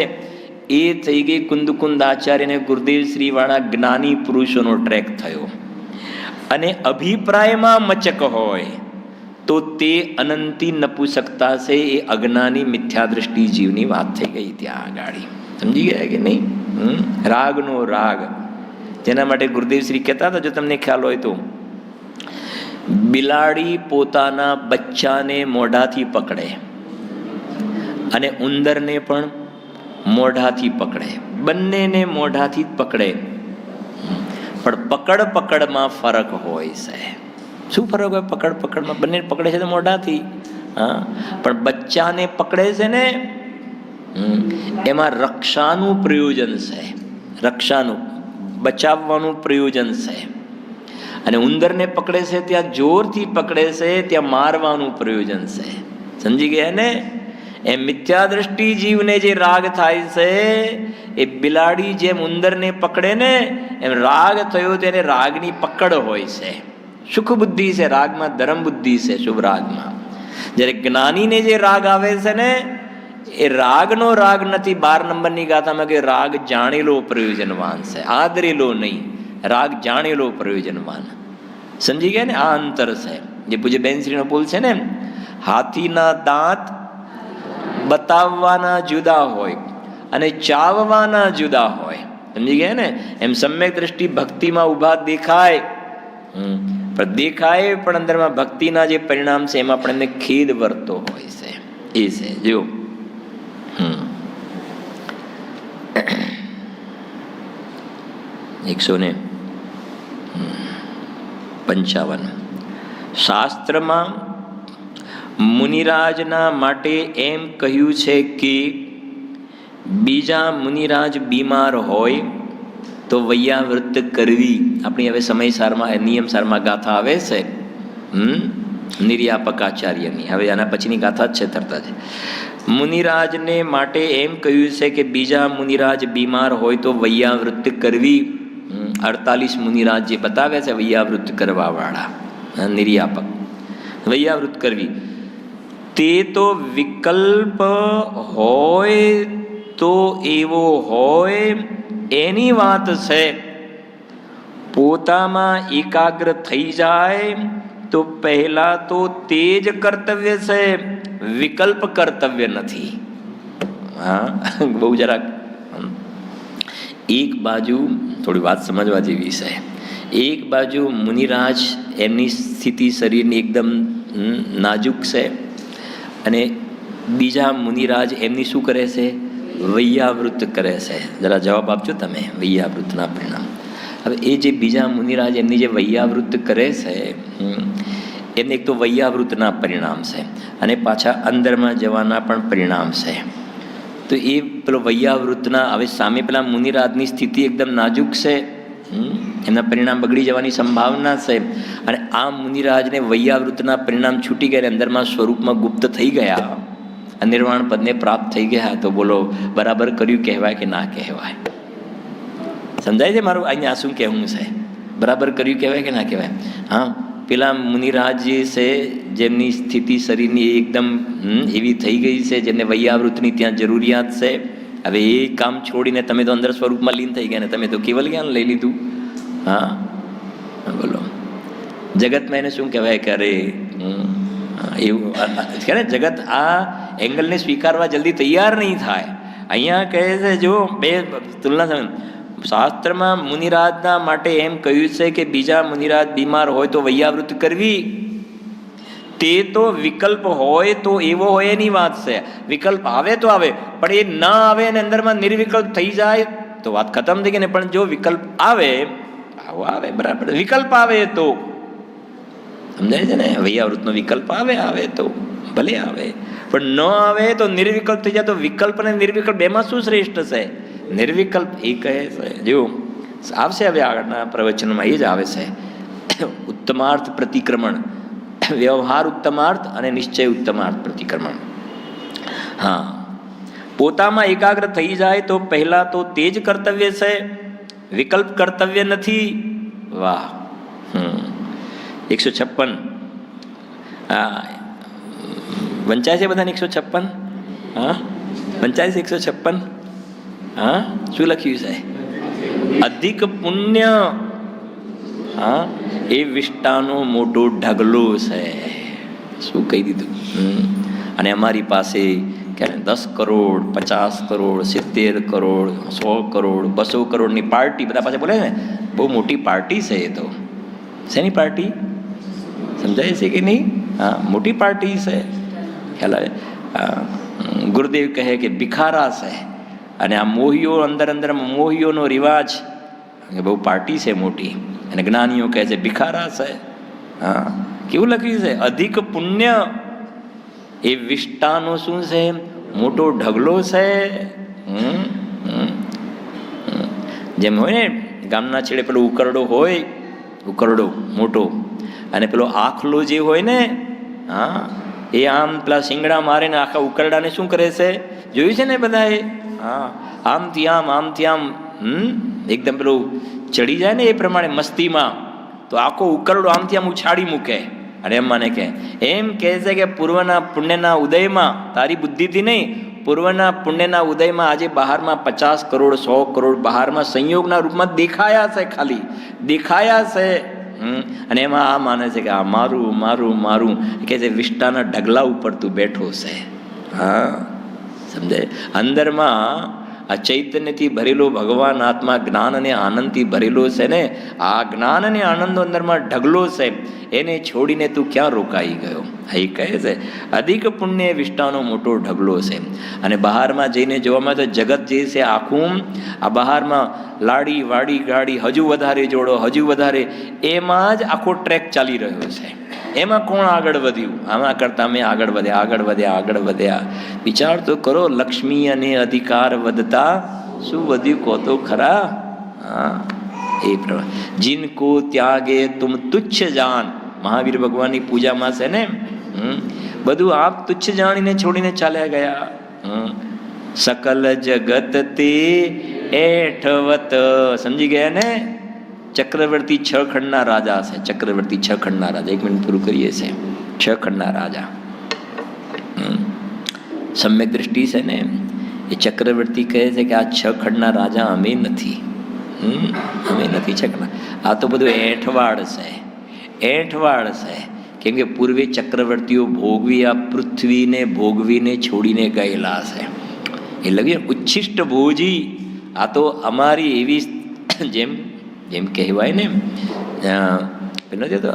Speaker 1: એ થઈ ગઈ કુંદકુંદ આચાર્ય અને ગુરુદેવ શ્રી વાળા જ્ઞાની પુરુષોનો ટ્રેક થયો. અને અભિપ્રાયમાં મચક હોય તો તે અનંતી નપુંસકતા છે, એ અજ્ઞાની મિથ્યા દ્રષ્ટિ જીવની વાત થઈ ગઈ ત્યાં આગળ. સમજી ગયા કે નહીં? રાગનો રાગ, જેના માટે ગુરુદેવ શ્રી કહેતા હતા, જો તમને ખ્યાલ હોય તો, બિલાડી પોતાના બચ્ચાને મોઢાથી પકડે અને ઉંદરને પણ મોઢાથી પકડે, બંનેને મોઢાથી જ પકડે, પણ પકડમાં ફરક હોય છે. શું ફરક હોય પકડમાં? બંને પકડે છે તો મોઢાથી, હા, પણ બચ્ચાને પકડે છે ને એમાં રક્ષાનું પ્રયોજન છે, રક્ષાનું બચાવવાનું પ્રયોજન છે. અને ઉંદરને પકડે છે ત્યાં જોરથી પકડે છે, ત્યાં મારવાનું પ્રયોજન છે. સમજી ગયા ને? એમ મિથ્યા દ્રષ્ટિ જીવને જે રાગ થાય છે, એ બિલાડી જેમ ઉંદરને પકડે ને એમ રાગ થયો, તેને રાગની પકડ હોય છે. સુખ બુદ્ધિ છે રાગમાં, ધર્મ બુદ્ધિ છે શુભ રાગમાં. જ્યારે જ્ઞાનીને જે રાગ આવે છે ને, એ રાગનો રાગ નથી. 12 નંબરની ગાથામાં કે રાગ જાણેલો પ્રયોજનવાન છે, આદરેલો નહીં. રાગ જાણેલો પ્રયોજનવાન. સમજી ગયા ને? આ અંતર છે. જે પૂજ્ય બેનશ્રીનો પુલ છે ને, હાથીના દાંત બતાવવાના જુદા હોય અને ચાવવાના જુદા હોય. સમજી ગયા ને? એમ સમ્યક દ્રષ્ટિ ભક્તિમાં ઉભા દેખાય, પણ દેખાય પણ અંદરમાં ભક્તિના જે પરિણામ છે એમાં પણ એમને ખેદ વર્તો હોય છે. એ છે જો 155 શાસ્ત્રમાં મુનિરાજના માટે એમ કહ્યું છે કે બીજા મુનિરાજ બીમાર હોય તો વૈયાવૃત્ત કરવી. આપણી હવે સમયસારમાં નિયમસારમાં ગાથા આવે છે નિર્યાપકાચાર્યની. હવે આના પછીની ગાથા જ છે તરત જ. મુનિરાજને માટે એમ કહ્યું છે કે બીજા મુનિરાજ બીમાર હોય તો વૈયાવૃત્ત કરવી. 48 મુનિરાજ જે બતાવ્યા છે વૈયાવૃત્ત કરવા વાળા, નિર્યાપક, વૈયાવૃત્ત કરવી. તે તો વિકલ્પ હોય તો એવો હોય એની વાત છે. પોતામાં એકાગ્ર થઈ જાય તો પહેલા તો તે જ કર્તવ્ય છે, વિકલ્પ કર્તવ્ય નથી. હા, બહુ જરાક એક બાજુ થોડી વાત સમજવા જેવી છે. એક બાજુ મુનિરાજ એમની સ્થિતિ શરીરની એકદમ નાજુક છે, અને બીજા મુનિરાજ એમની શું કરે છે? વૈયાવૃત કરે છે. જરા જવાબ આપજો તમે, વૈયાવૃતના પરિણામ. હવે એ જે બીજા મુનિરાજ એમની જે વૈયાવૃત કરે છે, એમને એક તો વૈયાવૃતના પરિણામ છે, અને પાછા અંદરમાં જવાના પણ પરિણામ છે. તો એ પેલો વૈયાવૃતના, હવે સામે પેલા મુનિરાજની સ્થિતિ એકદમ નાજુક છે, એમના પરિણામ બગડી જવાની સંભાવના છે, અને આ મુનિરાજને વૈયાવૃતના પરિણામ છૂટી ગયા, અંદરમાં સ્વરૂપમાં ગુપ્ત થઈ ગયા, અનિર્વાણ પદને પ્રાપ્ત થઈ ગયા. તો બોલો, બરાબર કર્યું કહેવાય કે ના કહેવાય? સમજાય છે મારું અહીંયા શું કહેવું છે? બરાબર કર્યું કહેવાય કે ના કહેવાય? હા, પેલા મુનિરાજ જે છે, જેમની સ્થિતિ શરીરની એકદમ એવી થઈ ગઈ છે, જેમને વૈયાવૃતની ત્યાં જરૂરિયાત છે, હવે એ કામ છોડીને તમે તો અંદર સ્વરૂપમાં લીન થઈ ગયા ને તમે તો કેવલ જ્ઞાન લઈ લીધું. હા, બોલો, જગતમાં એને શું કહેવાય? કે અરે એવું કે જગત આ એંગલને સ્વીકારવા જલ્દી તૈયાર નહીં થાય. અહીંયા કહે છે, જો બે તુલના, શાસ્ત્રમાં મુનિરાજના માટે એમ કહ્યું છે કે બીજા મુનિરાજ બીમાર હોય તો વૈયાવૃત કરવી. તે તો વિકલ્પ હોય તો એવો હોય એની વાત છે. વિકલ્પ આવે તો આવે, પણ એ ના આવે અને અંદરમાં નિર્વિકલ્પ થઈ જાય તો વાત ખતમ થઈ ગઈ ને. પણ જો વિકલ્પ આવે, આવો આવે બરાબર, વિકલ્પ આવે તો સમજાય છે ને? વૈયાવૃતનો વિકલ્પ આવે તો ભલે આવે, પણ ન આવે તો નિર્વિકલ્પ થઈ જાય. તો વિકલ્પ અને નિર્વિકલ્પ બેમાં શું શ્રેષ્ઠ છે? નિર્વિકલ્પ એ કહે છે. જો આવશે હવે આગળના પ્રવચનમાં એ જ આવે છે. ઉત્તમાર્થ પ્રતિક્રમણ, વ્યવહાર ઉત્તમાર્થ અને નિશ્ચય ઉત્તમાર્થ પ્રતિક્રમણ. હા, પોતામાં એકાગ્ર થઈ જાય તો પહેલા તો તે જ કર્તવ્ય છે, વિકલ્પ કર્તવ્ય નથી. વાહ, 156. વંચાય છે બધાને 156? હા, વંચાય છે 156? હા, શું લખ્યું છે? અધિક પુણ્ય, હા, એ વિષ્ટાનો મોટો ઢગલો છે. શું કહી દીધું? અને અમારી પાસે ક્યારે 10 કરોડ, 50 કરોડ, 70 કરોડ, 100 કરોડ, 200 કરોડની પાર્ટી બધા પાસે બોલે ને, બહુ મોટી પાર્ટી છે. એ તો શેની પાર્ટી? સમજાય છે કે નહીં? હા, મોટી પાર્ટી છે. ખ્યાલ આવે? ગુરુદેવ કહે કે ભિખારા છે, અને આ મોહીઓ અંદર મોહીઓનો રિવાજ, બહુ પાર્ટી છે મોટી, અને જ્ઞાનીઓ કહે છે ભિખારા છે. હા, કેવું લખ્યું છે? અધિક પુણ્ય એ વિષ્ટાનો શું છે? મોટો ઢગલો છે. જેમ હોય ને ગામના છેડે પેલો ઉકરડો હોય, ઉકરડો મોટો, અને પેલો આખલો જે હોય ને, હા, એ આમ પેલા શિંગડા મારે ને આખા ઉકરડાને શું કરે છે? જોયું છે ને બધાએ? હા, આમથી આમ એકદમ પેલું ચડી જાય ને એ પ્રમાણે મસ્તીમાં, તો આખો ઉકરડો આમથી આમ ઉછાળી મૂકે. અને એમ માને કે એમ કહે છે કે પૂર્વના પુણ્યના ઉદયમાં, તારી બુદ્ધિથી નહીં, પૂર્વના પુણ્યના ઉદયમાં આજે બહારમાં 50 કરોડ 100 કરોડ બહારમાં સંયોગના રૂપમાં દેખાયા છે, ખાલી દેખાયા છે. અને એમાં આ માને છે કે આ મારું મારું મારું, કે છે વિષ્ટાના ઢગલા ઉપર તું બેઠો છે. હા, સમજાય? અંદરમાં આ ચૈતન્યથી ભરેલો ભગવાન આત્મા જ્ઞાન અને આનંદથી ભરેલો છે ને, આ જ્ઞાન અને આનંદનો અંદરમાં ઢગલો છે, એને છોડીને તું ક્યાં રોકાઈ ગયો? એ કહે છે અધિક પુણ્ય વિષ્ટાનો મોટો ઢગલો છે. અને બહારમાં જઈને જોવામાં તો જગત જે છે આખું, આ બહારમાં લાડી વાડી ગાડી, હજુ વધારે જોડો, હજુ વધારે, એમાં જ આખો ટ્રેક ચાલી રહ્યો છે. એમાં કોણ આગળ વધ્યું? આમાં કરતાં મેં આગળ વધ્યા. વિચાર તો કરો, લક્ષ્મી અને અધિકાર વધતા શું વધ્યું? કહો તો ખરા. હા, એ પ્રમાણે જીनको ત્યાગે તુમ તુચ્છ જાન, મહાવીર ભગવાનની પૂજામાં છે ને, બધું આપ તુચ્છ જાણીને છોડીને ચાલ્યા ગયા. સકલ જગત તે એઠવત, સમજી ગયા ને? ચક્રવર્તી 6 ખંડના રાજા છે. ચક્રવર્તી 6 ખંડના રાજા, 1 મિનિટ પૂરું કરીએ છે. 6 ખંડના રાજા, સમ્યક દ્રષ્ટિ છે ને, એ ચક્રવર્તી કહે છે કે આ 6 ખંડના રાજા અમે નથી. અમે નથી 6 ખંડના. આ તો બધું એઠવાડ છે, એઠવાડ છે. કેમ કે પૂર્વે ચક્રવર્તીઓ ભોગવી, આ પૃથ્વીને ભોગવીને છોડીને ગયેલા છે. એ લગે ઉચ્છિષ્ટ ભોજી, આ તો અમારી એવી જેમ જેમ કહેવાય ને પેલો જે તો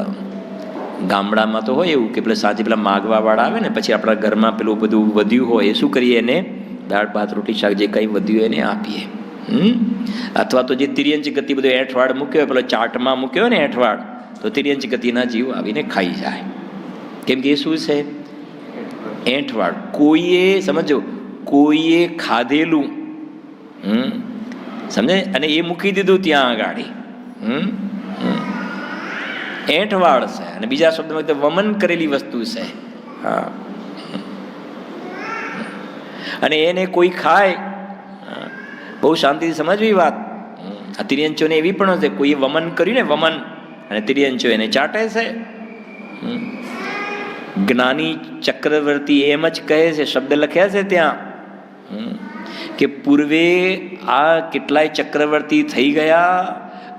Speaker 1: ગામડામાં તો હોય એવું કે પેલા સાંજે પેલા માગવાવાળા આવે ને પછી આપણા ઘરમાં પેલું બધું વધ્યું હોય એ શું કરીએ એને દાળ ભાત રોટી શાક જે કંઈ વધ્યું હોય એને આપીએ. અથવા તો જે તિર્યંચ ગતિ બધું એઠવાડ મૂક્યો હોય પેલો ચાટમાં મૂક્યો હોય ને એઠવાડ તો તિર્યંચ ગતિના જીવ આવીને ખાઈ જાય. કેમ કે એ શું છે? એઠવાડ. કોઈએ સમજો કોઈએ ખાધેલું સમજે અને એ મૂકી દીધું ત્યાં આગાડી એઠવાડ છે. અને બીજા શબ્દમાં વમન કરેલી વસ્તુ છે. હા. અને એને કોઈ ખાય, બહુ શાંતિથી સમજવી વાત. આ તિર્યંચોને એવી પણ હશે કોઈએ વમન કર્યું ને વમન અને તિર્યંચો એને ચાટે છે. જ્ઞાની ચક્રવર્તી એમ જ કહે છે, શબ્દ લખ્યા છે ત્યાં કે પૂર્વે આ કેટલાય ચક્રવર્તી થઈ ગયા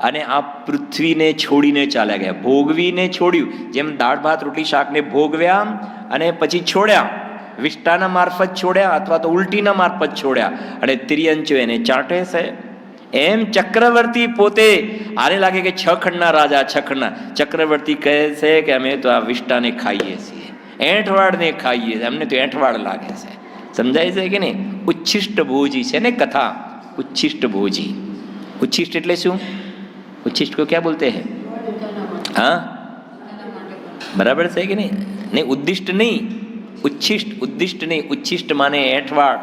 Speaker 1: અને આ પૃથ્વીને છોડીને ચાલ્યા ગયા. ભોગવીને છોડ્યું, જેમ દાળ ભાત રોટી શાકને ભોગવ્યા અને પછી છોડ્યા, વિષ્ટાના મારફત છોડ્યા અથવા તો ઉલટીના મારફત છોડ્યા અને તિર્યંચો એને ચાટે છે. એમ ચક્રવર્તી પોતે આને લાગે કે 6 ખંડના રાજા, 6 ખંડના ચક્રવર્તી કહે છે કે અમે તો આ વિષ્ટાને ખાઈએ છીએ, એઠવાડને ખાઈએ છીએ, અમને તો એઠવાડ લાગે છે. સમજાય છે કે નહીં? ઉચ્છિષ્ટ ભોજી છે ને કથા, ઉચ્છિષ્ટ ભોજી. ઉચ્છિષ્ટ એટલે શું? उच्छिष्ट को क्या बोलते हैं? हाँ बराबर है कि नहीं? नहीं उद्दिष्ट नहीं, उच्छिष्ट. उद्दिष्ट नहीं, उच्छिष्ट माने एठवाड,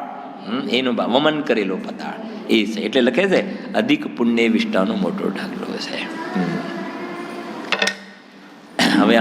Speaker 1: એનો વમન કરેલો પદાર્થ એ છે. એટલે લખે છે અધિક પુણ્ય વિષ્ટાનો મોટો ઢગલો છે. હવે